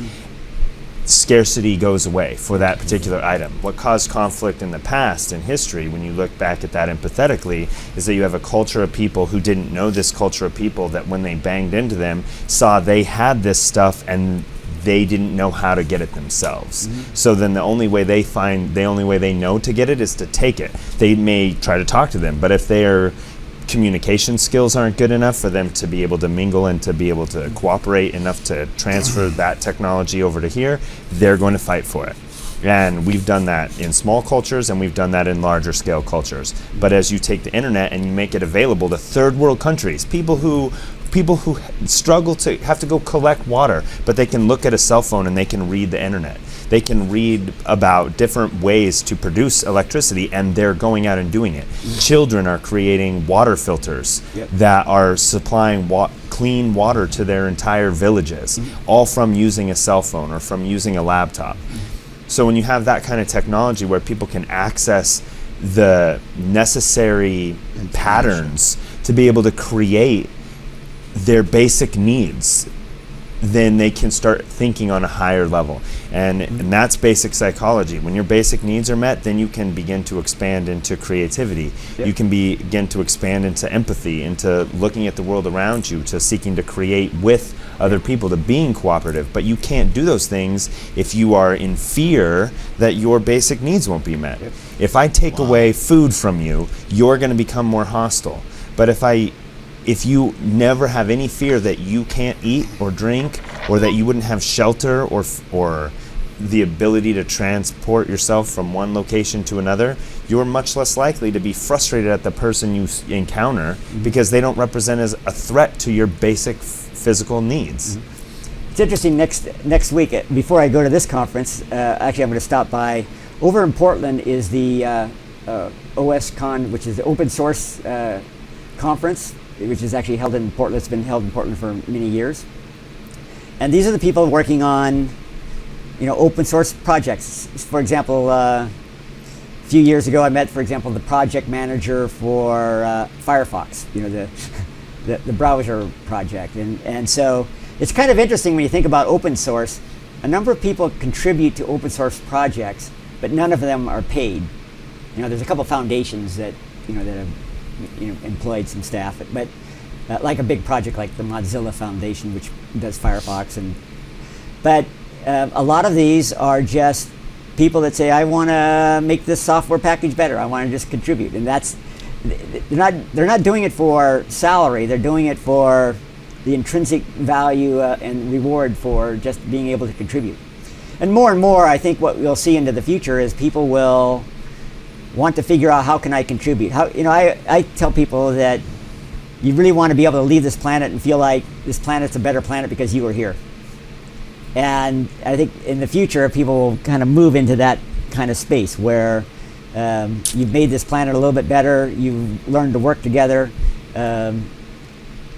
scarcity goes away for that particular item. What caused conflict in the past, in history, when you look back at that empathetically, is that you have a culture of people who didn't know this culture of people, that when they banged into them, saw they had this stuff and they didn't know how to get it themselves. So then the only way they know to get it is to take it. They may try to talk to them, but if their communication skills aren't good enough for them to be able to mingle and to be able to cooperate enough to transfer that technology over to here, they're going to fight for it. And we've done that in small cultures and we've done that in larger scale cultures. But as you take the internet and you make it available to third world countries, people who struggle to have to go collect water, but they can look at a cell phone and they can read the internet. They can read about different ways to produce electricity, and they're going out and doing it. Children are creating water filters that are supplying clean water to their entire villages, all from using a cell phone or from using a laptop. So when you have that kind of technology where people can access the necessary patterns to be able to create their basic needs, then they can start thinking on a higher level. And that's basic psychology. When your basic needs are met, then you can begin to expand into creativity. You can begin to expand into empathy, into looking at the world around you, to seeking to create with other people, to being cooperative. But you can't do those things if you are in fear that your basic needs won't be met. If I take away food from you, you're going to become more hostile. But if you never have any fear that you can't eat or drink, or that you wouldn't have shelter or the ability to transport yourself from one location to another, you're much less likely to be frustrated at the person you encounter because they don't represent as a threat to your basic physical needs. It's interesting, next week, before I go to this conference, actually I'm going to stop by. Over in Portland is the OSCon, which is the open source conference, which is actually held in Portland. It's been held in Portland for many years. And these are the people working on, open source projects. For example, a few years ago I met, for example, the project manager for Firefox, the browser project. And so it's kind of interesting when you think about open source. A number of people contribute to open source projects, but none of them are paid. There's a couple foundations that have employed some staff, but like a big project like the Mozilla Foundation, which does Firefox, but a lot of these are just people that say, I want to make this software package better. I want to just contribute, and they're not doing it for salary. They're doing it for the intrinsic value and reward for just being able to contribute. And more, I think what we'll see into the future is people will want to figure out, how can I contribute? I tell people that you really want to be able to leave this planet and feel like this planet's a better planet because you were here. And I think in the future, people will kind of move into that kind of space where you've made this planet a little bit better, you've learned to work together, and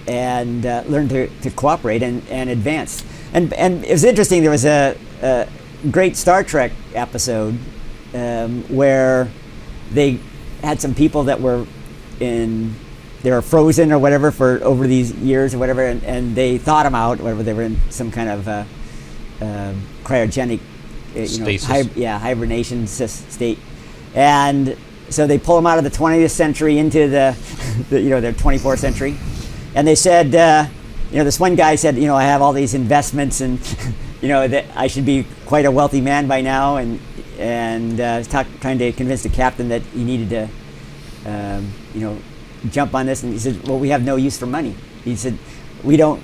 learn to cooperate and advance. And it was interesting, there was a great Star Trek episode where they had some people that were they were frozen or whatever for over these years or whatever, and they thawed them out, whatever. They were in some kind of cryogenic, hibernation state, and so they pull them out of the 20th century into their 24th century, and they said, this one guy said, I have all these investments and that I should be quite a wealthy man by now, and trying to convince the captain that he needed to, jump on this. And he said, "Well, we have no use for money." He said, "We don't.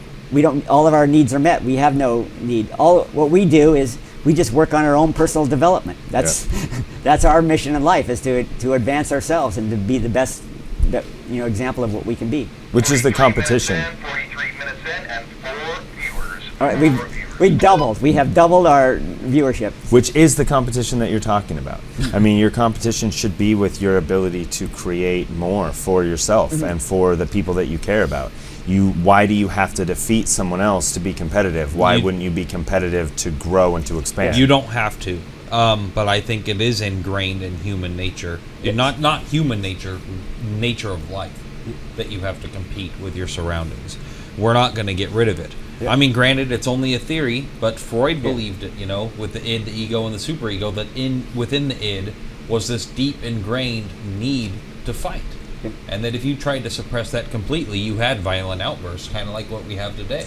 All of our needs are met. We have no need. All what we do is we just work on our own personal development. That's our mission in life, is to advance ourselves and to be the best, example of what we can be." Which is the competition. 43 minutes in and 4 viewers. All right, we have doubled our viewership. Which is the competition that you're talking about. I mean, your competition should be with your ability to create more for yourself and for the people that you care about. why do you have to defeat someone else to be competitive? Why You- wouldn't you be competitive to grow and to expand? You don't have to, but I think it is ingrained in human nature. Not human nature, nature of life, that you have to compete with your surroundings. We're not going to get rid of it. I mean, granted, it's only a theory, but Freud believed it. With the id, the ego, and the superego, that within the id was this deep ingrained need to fight. And that if you tried to suppress that completely, you had violent outbursts, kind of like what we have today,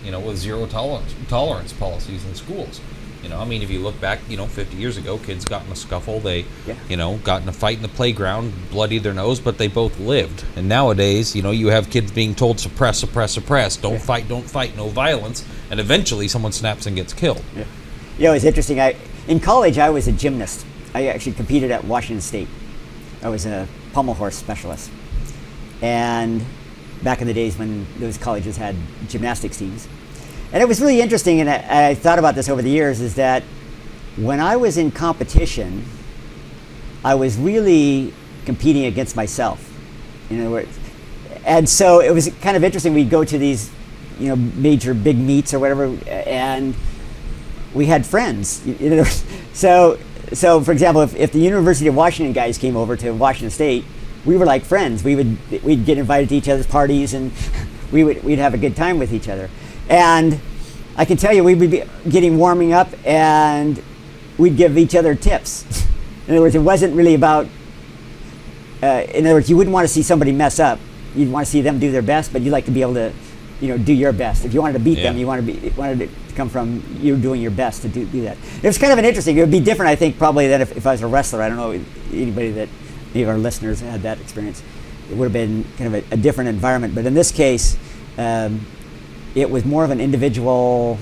with zero tolerance policies in schools. I mean, if you look back, 50 years ago, kids got in a scuffle, they, got in a fight in the playground, bloodied their nose, but they both lived. And nowadays, you have kids being told suppress, suppress, suppress, don't fight, no violence, and eventually someone snaps and gets killed. Yeah. It's interesting. In college, I was a gymnast. I actually competed at Washington State. I was a pommel horse specialist. And back in the days when those colleges had gymnastics teams. And it was really interesting, and I thought about this over the years, is that when I was in competition, I was really competing against myself. In other words, and so it was kind of interesting. We'd go to these, major big meets or whatever, and we had friends. So for example, if the University of Washington guys came over to Washington State, we were like friends. We'd get invited to each other's parties, and we'd have a good time with each other. And I can tell you, we'd be warming up, and we'd give each other tips. In other words, it wasn't really about. In other words, you wouldn't want to see somebody mess up. You'd want to see them do their best, but you'd like to be able to, do your best. If you wanted to beat them, you wanted it to come from you doing your best to do that. It was kind of an interesting. It would be different, I think, probably than if I was a wrestler. I don't know anybody that any of our listeners had that experience. It would have been kind of a different environment. But in this case. It was more of an individual,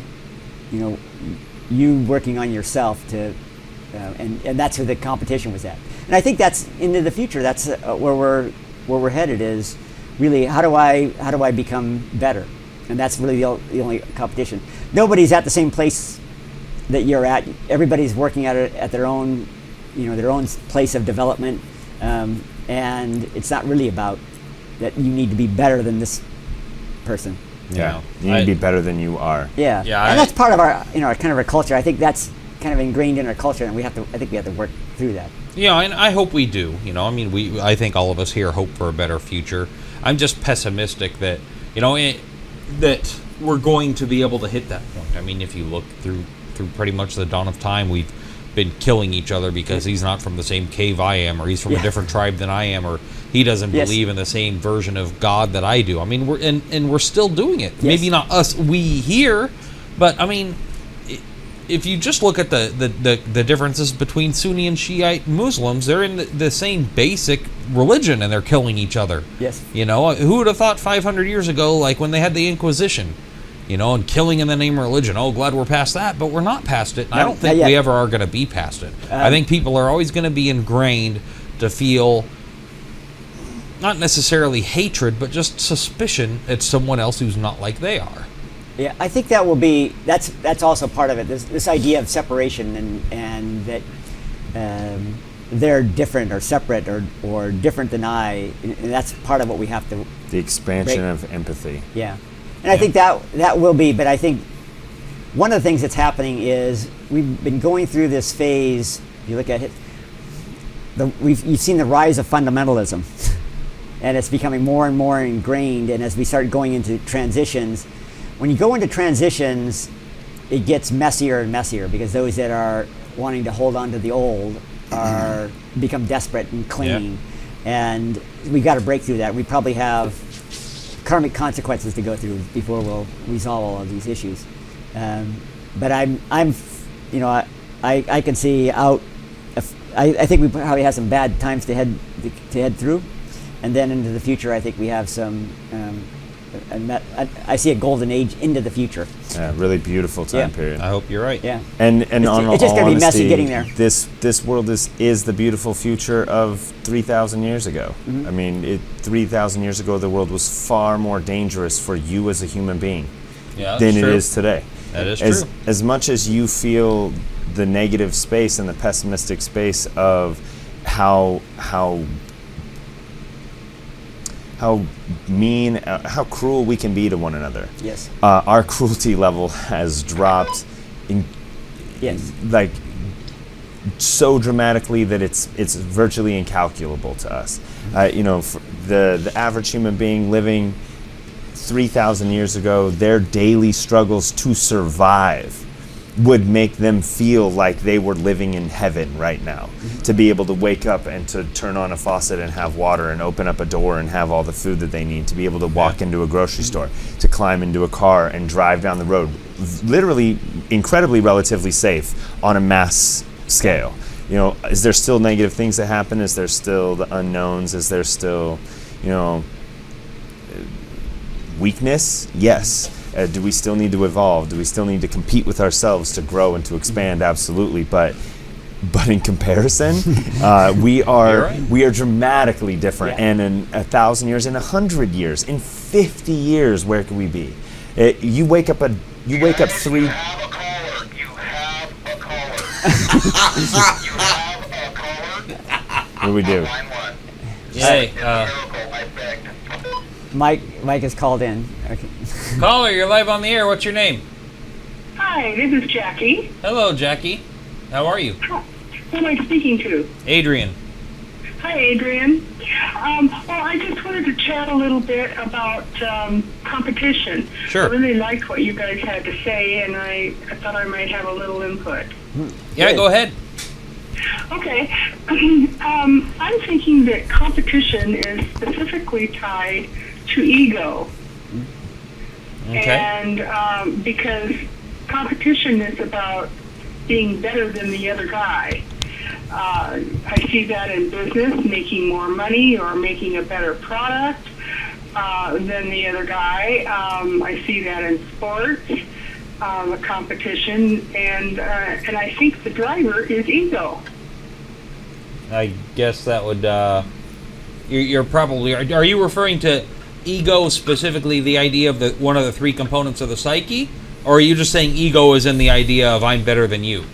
you working on yourself to, and that's where the competition was at. And I think that's into the future. That's where we're headed. Is really how do I become better? And that's really the only competition. Nobody's at the same place that you're at. Everybody's working at it at their own, their own place of development, and it's not really about that you need to be better than this person. Yeah, you need to be better than you are. Yeah, and that's part of our, kind of our culture. I think that's kind of ingrained in our culture, and I think we have to work through that. Yeah, and I hope we do. I think all of us here hope for a better future. I'm just pessimistic that, that we're going to be able to hit that point. I mean, if you look through pretty much the dawn of time, we've been killing each other because he's not from the same cave I am, or he's from a different tribe than I am, or he doesn't believe in the same version of God that I do. I mean, we're still doing it. Maybe not us, we here, but I mean, if you just look at the differences between Sunni and Shiite Muslims, they're in the same basic religion, and they're killing each other. Yes. Who would have thought 500 years ago, like when they had the Inquisition, and killing in the name of religion. Oh, glad we're past that, but we're not past it. No, I don't think we ever are going to be past it. I think people are always going to be ingrained to feel not necessarily hatred, but just suspicion at someone else who's not like they are. Yeah, I think that will be that's also part of it. This idea of separation and that they're different or separate or different than I, and that's part of what we have to. The expansion of empathy. Yeah. And I think that will be, but I think one of the things that's happening is we've been going through this phase. If you look at it, you've seen the rise of fundamentalism, and it's becoming more and more ingrained. And as we start going into transitions, when you go into transitions, it gets messier and messier because those that are wanting to hold on to the old become desperate and clinging, and we've got to break through that. We probably have karmic consequences to go through before we'll resolve all of these issues. But I can see out. I think we probably have some bad times to head through, and then into the future. I think we have some. I see a golden age into the future. Yeah, really beautiful time period. I hope you're right. Yeah, and it's just going to be messy getting there. This world is the beautiful future of 3,000 years ago. Mm-hmm. I mean, 3,000 years ago, the world was far more dangerous for you as a human being than it is today. That is true. As much as you feel the negative space and the pessimistic space of how mean, how cruel we can be to one another. Yes. Our cruelty level has dropped Yes. like so dramatically that it's virtually incalculable to us. For the average human being living 3,000 years ago, their daily struggles to survive would make them feel like they were living in heaven right now. To be able to wake up and to turn on a faucet and have water and open up a door and have all the food that they need, to be able to walk into a grocery store, to climb into a car and drive down the road, literally incredibly relatively safe on a mass scale. Is there still negative things that happen? Is there still the unknowns? Is there still, weakness? Yes. Do we still need to evolve? Do we still need to compete with ourselves to grow and to expand? Absolutely. But in comparison, we are dramatically different. Yeah. And in 1,000 years, in 100 years, in 50 years, where can we be? You wake up three. You have a caller. You have a caller. You have a caller. What do we do? Line one. Hey, Miracle, I begged. Mike has called in. Okay. caller, you're live on the air. What's your name? Hi, this is Jackie. Hello, Jackie. How are you? Who am I speaking to? Adrian. Hi, Adrian. Well, I just wanted to chat a little bit about competition. Sure. I really liked what you guys had to say, and I thought I might have a little input. Yeah, Good. go ahead. Okay. I'm thinking that competition is specifically tied to ego. Okay. And because competition is about being better than the other guy. I see that in business, making more money or making a better product than the other guy. I see that in sports, the competition, and I think the driver is ego. I guess that would. You're probably. Are you referring to ego specifically, the idea of one of the three components of the psyche, or are you just saying ego is in the idea of I'm better than you?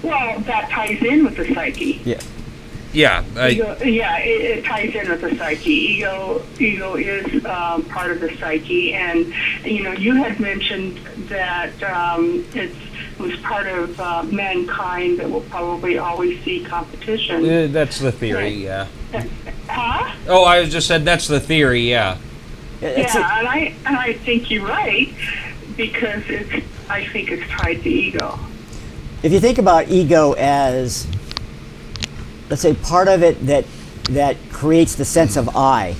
Well, that ties in with the psyche. Yeah. Yeah. It ties in with the psyche. Ego is part of the psyche, and you had mentioned that it was part of mankind that will probably always see competition. That's the theory. Yeah. Huh? Oh, I just said that's the theory. Yeah. Yeah, and I think you're right because I think it's tied to ego. If you think about ego as, let's say, part of it that creates the sense of I.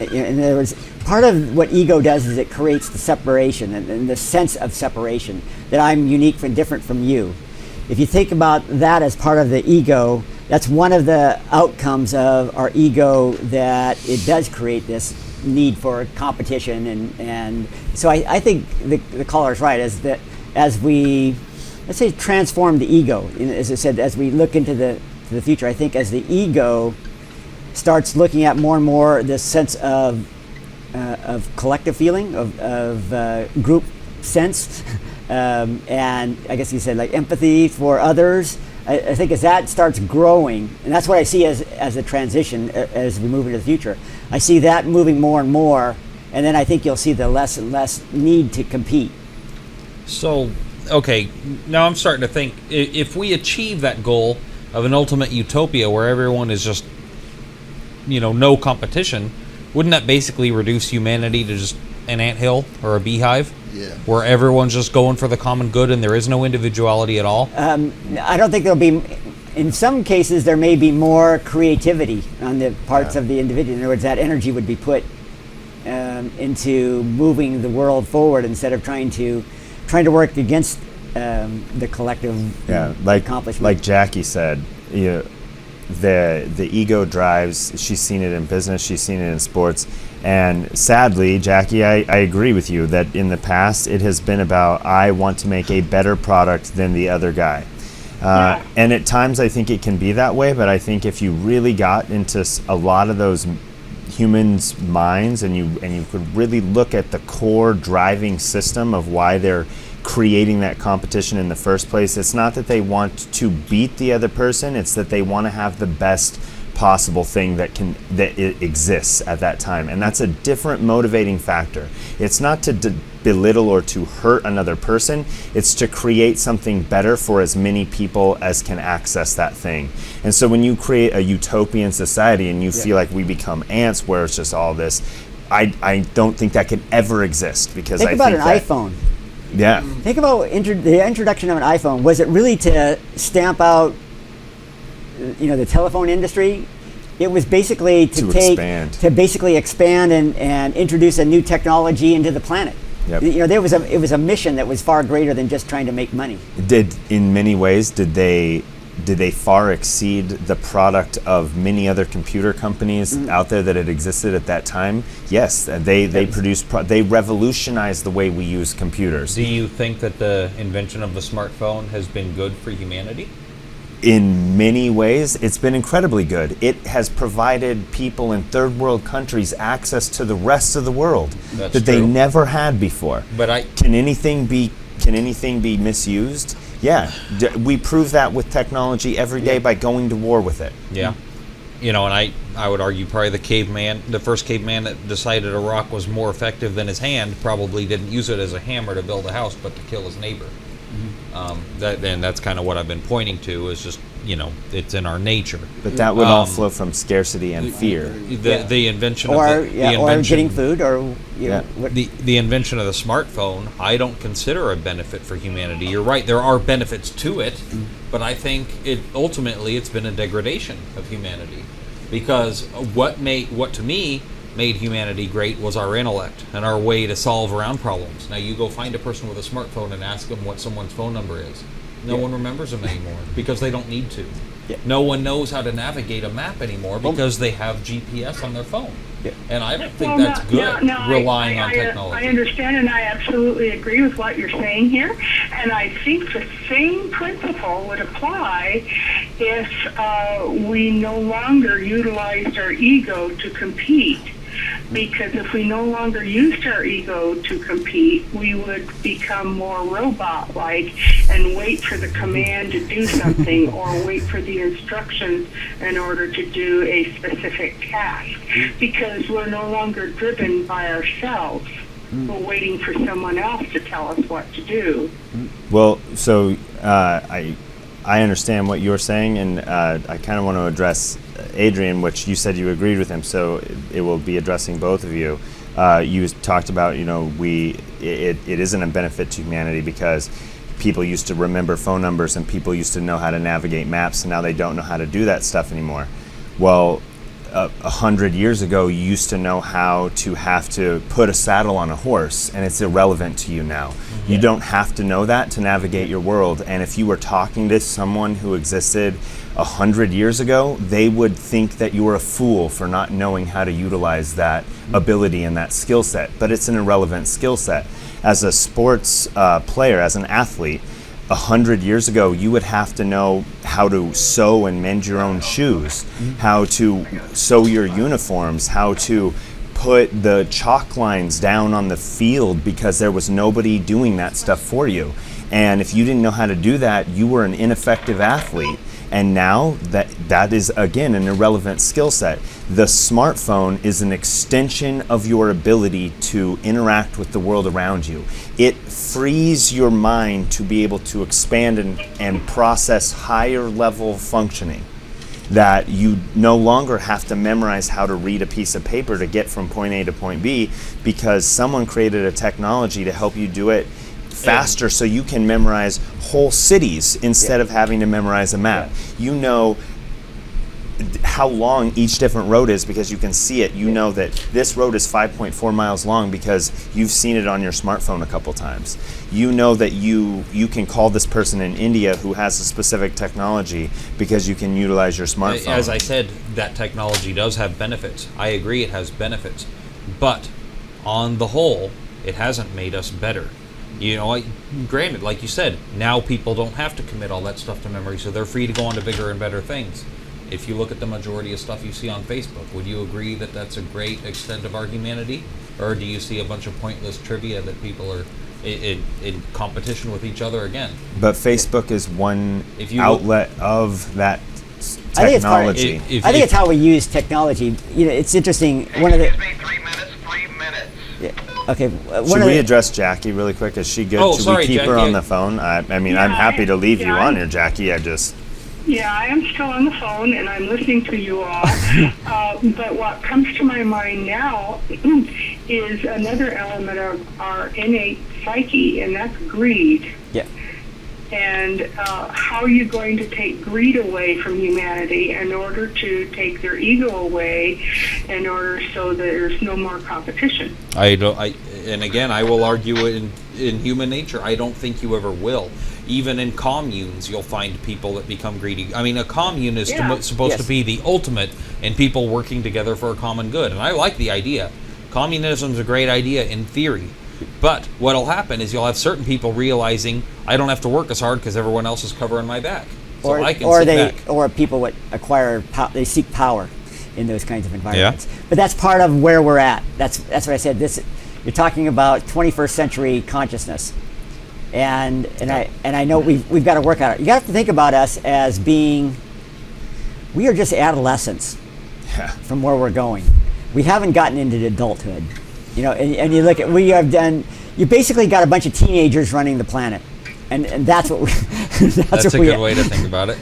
In other words, part of what ego does is it creates the separation and the sense of separation, that I'm unique and different from you. If you think about that as part of the ego, that's one of the outcomes of our ego, that it does create this need for competition. And so I think the caller's right, is that as we, let's say, transform the ego, as I said, as we look into the future, I think as the ego starts looking at more and more this sense of collective feeling, of group sense, and I guess you said like empathy for others. I think as that starts growing, and that's what I see as a transition as we move into the future. I see that moving more and more, and then I think you'll see the less and less need to compete. So, okay, now I'm starting to think, if we achieve that goal of an ultimate utopia where everyone is just, no competition, wouldn't that basically reduce humanity to just an anthill or a beehive? Yeah. Where everyone's just going for the common good and there is no individuality at all? I don't think there'll be, in some cases, there may be more creativity on the parts of the individual. In other words, that energy would be put into moving the world forward instead of trying to work against the collective accomplishment. Like Jackie said, the ego drives. She's seen it in business. She's seen it in sports. And sadly, Jackie, I agree with you that in the past it has been about, I want to make a better product than the other guy. And at times I think it can be that way, but I think if you really got into a lot of those humans' minds and you could really look at the core driving system of why they're creating that competition in the first place, it's not that they want to beat the other person, it's that they want to have the best possible thing that it exists at that time, and that's a different motivating factor. It's not to belittle or to hurt another person, it's to create something better for as many people as can access that thing. And so when you create a utopian society and you feel like we become ants where it's just all this, I don't think that could ever exist, because Think about an iPhone. Yeah. Think about the introduction of an iPhone. Was it really to stamp out, the telephone industry? It was basically to expand and introduce a new technology into the planet. Yep. It was a mission that was far greater than just trying to make money. In many ways, did they far exceed the product of many other computer companies out there that had existed at that time? Yes, they produced they revolutionized the way we use computers. Do you think that the invention of the smartphone has been good for humanity? In many ways, it's been incredibly good. It has provided people in third world countries access to the rest of the world that they never had before. But can anything be misused? Yeah, we prove that with technology every day by going to war with it. Yeah, and I would argue probably the first caveman that decided a rock was more effective than his hand probably didn't use it as a hammer to build a house, but to kill his neighbor. And that's kind of what I've been pointing to, is just, it's in our nature. But that would all flow from scarcity and fear. The invention or getting food, or the invention of the smartphone, I don't consider a benefit for humanity. You're right, there are benefits to it, but I think ultimately it's been a degradation of humanity, because what to me made humanity great was our intellect and our way to solve around problems. Now you go find a person with a smartphone and ask them what someone's phone number is. No one remembers them anymore because they don't need to. Yeah. No one knows how to navigate a map anymore because they have GPS on their phone. Yeah. And I don't think that's good, relying on technology. I understand, and I absolutely agree with what you're saying here. And I think the same principle would apply if we no longer utilized our ego to compete. Because if we no longer used our ego to compete, we would become more robot-like and wait for the command to do something or wait for the instructions in order to do a specific task. Because we're no longer driven by ourselves. We're waiting for someone else to tell us what to do. Well, so I understand what you're saying, and I kind of want to address Adrian, which you said you agreed with him, so it will be addressing both of you. You talked about, it isn't a benefit to humanity because people used to remember phone numbers and people used to know how to navigate maps, and now they don't know how to do that stuff anymore. Well, 100 years ago, you used to know how to have to put a saddle on a horse, and it's irrelevant to you now. Mm-hmm. You don't have to know that to navigate your world, and if you were talking to someone who existed 100 years ago, they would think that you were a fool for not knowing how to utilize that ability and that skill set, but it's an irrelevant skill set. As a sports player, as an athlete, 100 years ago, you would have to know how to sew and mend your own shoes, how to sew your uniforms, how to put the chalk lines down on the field, because there was nobody doing that stuff for you. And if you didn't know how to do that, you were an ineffective athlete. And now that is, again, an irrelevant skill set. The smartphone is an extension of your ability to interact with the world around you. It frees your mind to be able to expand and process higher level functioning. That you no longer have to memorize how to read a piece of paper to get from point A to point B, because someone created a technology to help you do it faster, so you can memorize whole cities instead of having to memorize a map. You know how long each different road is because you can see it. You know that this road is 5.4 miles long because you've seen it on your smartphone a couple times. You know that you can call this person in India who has a specific technology because you can utilize your smartphone. As I said, that technology does have benefits. I agree it has benefits. But on the whole, it hasn't made us better. Granted, like you said, now people don't have to commit all that stuff to memory, so they're free to go on to bigger and better things. If you look at the majority of stuff you see on Facebook, would you agree that that's a great extent of our humanity? Or do you see a bunch of pointless trivia that people are in competition with each other again? But Facebook is one outlet of that I think it's part of, technology. If- I think it's how we use technology. You know, it's interesting. One of the Excuse me, 3 minutes, 3 minutes. okay, one Should of we the, address Jackie really quick? Is she good? Oh, Should sorry, we keep her Jackie. on the phone? I mean, I'm Yeah, happy to leave you yeah. on here, Jackie. I just Yeah, I am still on the phone and I'm listening to you all. But what comes to my mind now is another element of our innate psyche, and that's greed. yeah. And how are you going to take greed away from humanity in order to take their ego away, in order so there's no more competition? And again, I will argue in human nature. I don't think you ever will. Even in communes, you'll find people that become greedy. I mean, a commune is Yeah. supposed Yes. to be the ultimate in people working together for a common good. And I like the idea. Communism is a great idea in theory. But what'll happen is you'll have certain people realizing I don't have to work as hard because everyone else is covering my back. So I can sit back. Or people would acquire they seek power in those kinds of environments. But that's part of where we're at. That's what I said. You're talking about 21st century consciousness, and I know we've got to work on it. You got to think about us as being, we are just adolescents from where we're going. We haven't gotten into adulthood, you know. And you look at you basically got a bunch of teenagers running the planet, and that's what we. That's a good way to think about it.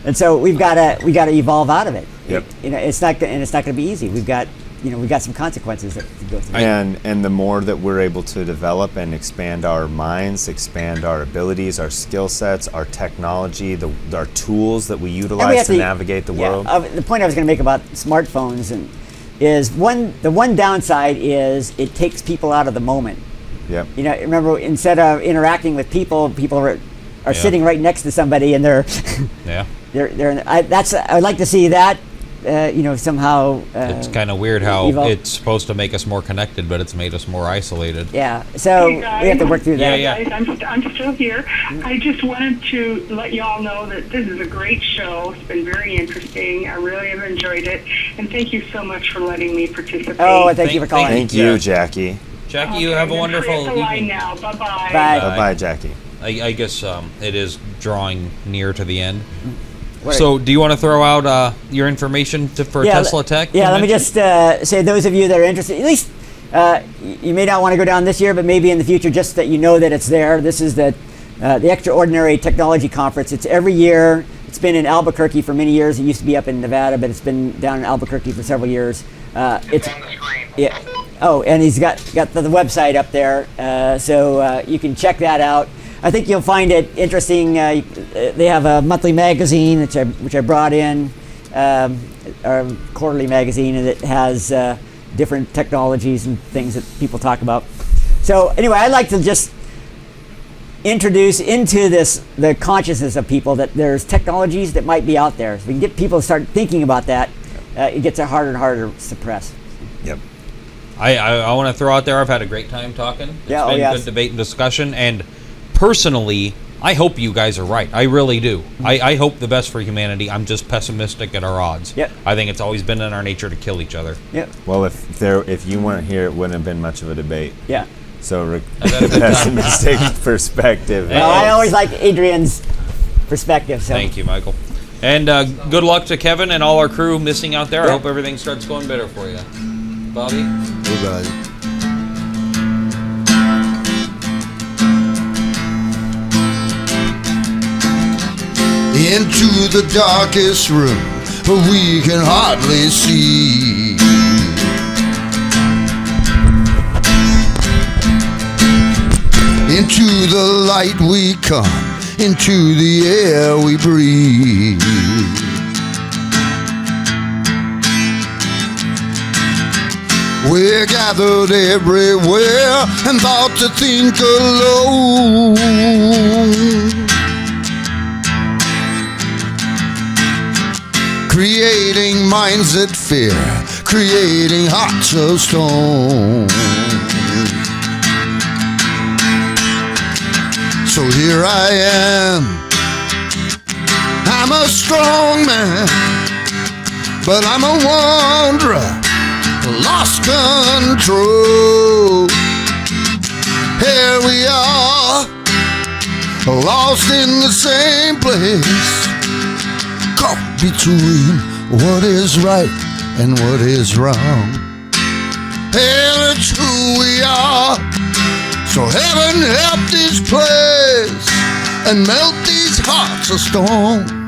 And so we got to evolve out of it. Yep. You know, it's not going to be easy. We've got some consequences to go through. and the more that we're able to develop and expand our minds, expand our abilities, our skill sets, our technology, our tools that we And we utilize have to navigate the world. The point I was going to make about smartphones is the one downside is it takes people out of the moment. Yep. You know, remember, instead of interacting with people are sitting right next to somebody and they're Yeah. I'd like to see that. Somehow. It's kind of weird how evolve. it's supposed to make us more connected, but it's made us more isolated. Yeah. So Hey, guys. we have to work through that. Yeah. Guys, I'm still here. I just wanted to let you all know that this is a great show. It's been very interesting. I really have enjoyed it. And thank you so much for letting me participate. Oh, and thank you for calling. Thank you, Jackie. Jackie, you have a I'm wonderful free at the line evening. now. Bye-bye. Bye. Bye-bye, Jackie. I guess it is drawing near to the end. What- So, do you want to throw out your information for Tesla Tech? Yeah, let me convention? just say, those of you that are interested, at least you may not want to go down this year, but maybe in the future, just that you know that it's there. This is the Extraordinary Technology Conference. It's every year. It's been in Albuquerque for many years. It used to be up in Nevada, but it's been down in Albuquerque for several years. It's on the screen. Yeah. Oh, and he's got the website up there, so you can check that out. I think you'll find it interesting. They have a monthly magazine which I brought in, or quarterly magazine, and it has different technologies and things that people talk about. So anyway, I'd like to just introduce into the consciousness of people that there's technologies that might be out there. If we can get people to start thinking about that, it gets harder and harder to suppress. Yep. I want to throw out there, I've had a great time talking. It's Yeah, oh, been yes. good debate and discussion, and personally, I hope you guys are right. I really do. I hope the best for humanity. I'm just pessimistic at our odds. Yep. I think it's always been in our nature to kill each other. Yep. Well, if you weren't here, it wouldn't have been much of a debate. Yeah. So Rick I've had a good time. pessimistic perspective. Well, I always like Adrian's perspective. So. Thank you, Michael. And good luck to Kevin and all our crew missing out there. I hope everything starts going better for you. Bobby? Hey, guys. Into the darkest room we can hardly see. Into the light we come, into the air we breathe. We're gathered everywhere and thought to think alone. Creating minds that fear, creating hearts of stone. So here I am, I'm a strong man, but I'm a wanderer, lost control. Here we are, lost in the same place, caught between what is right and what is wrong. Hell, it's who we are. So heaven help this place and melt these hearts of stone.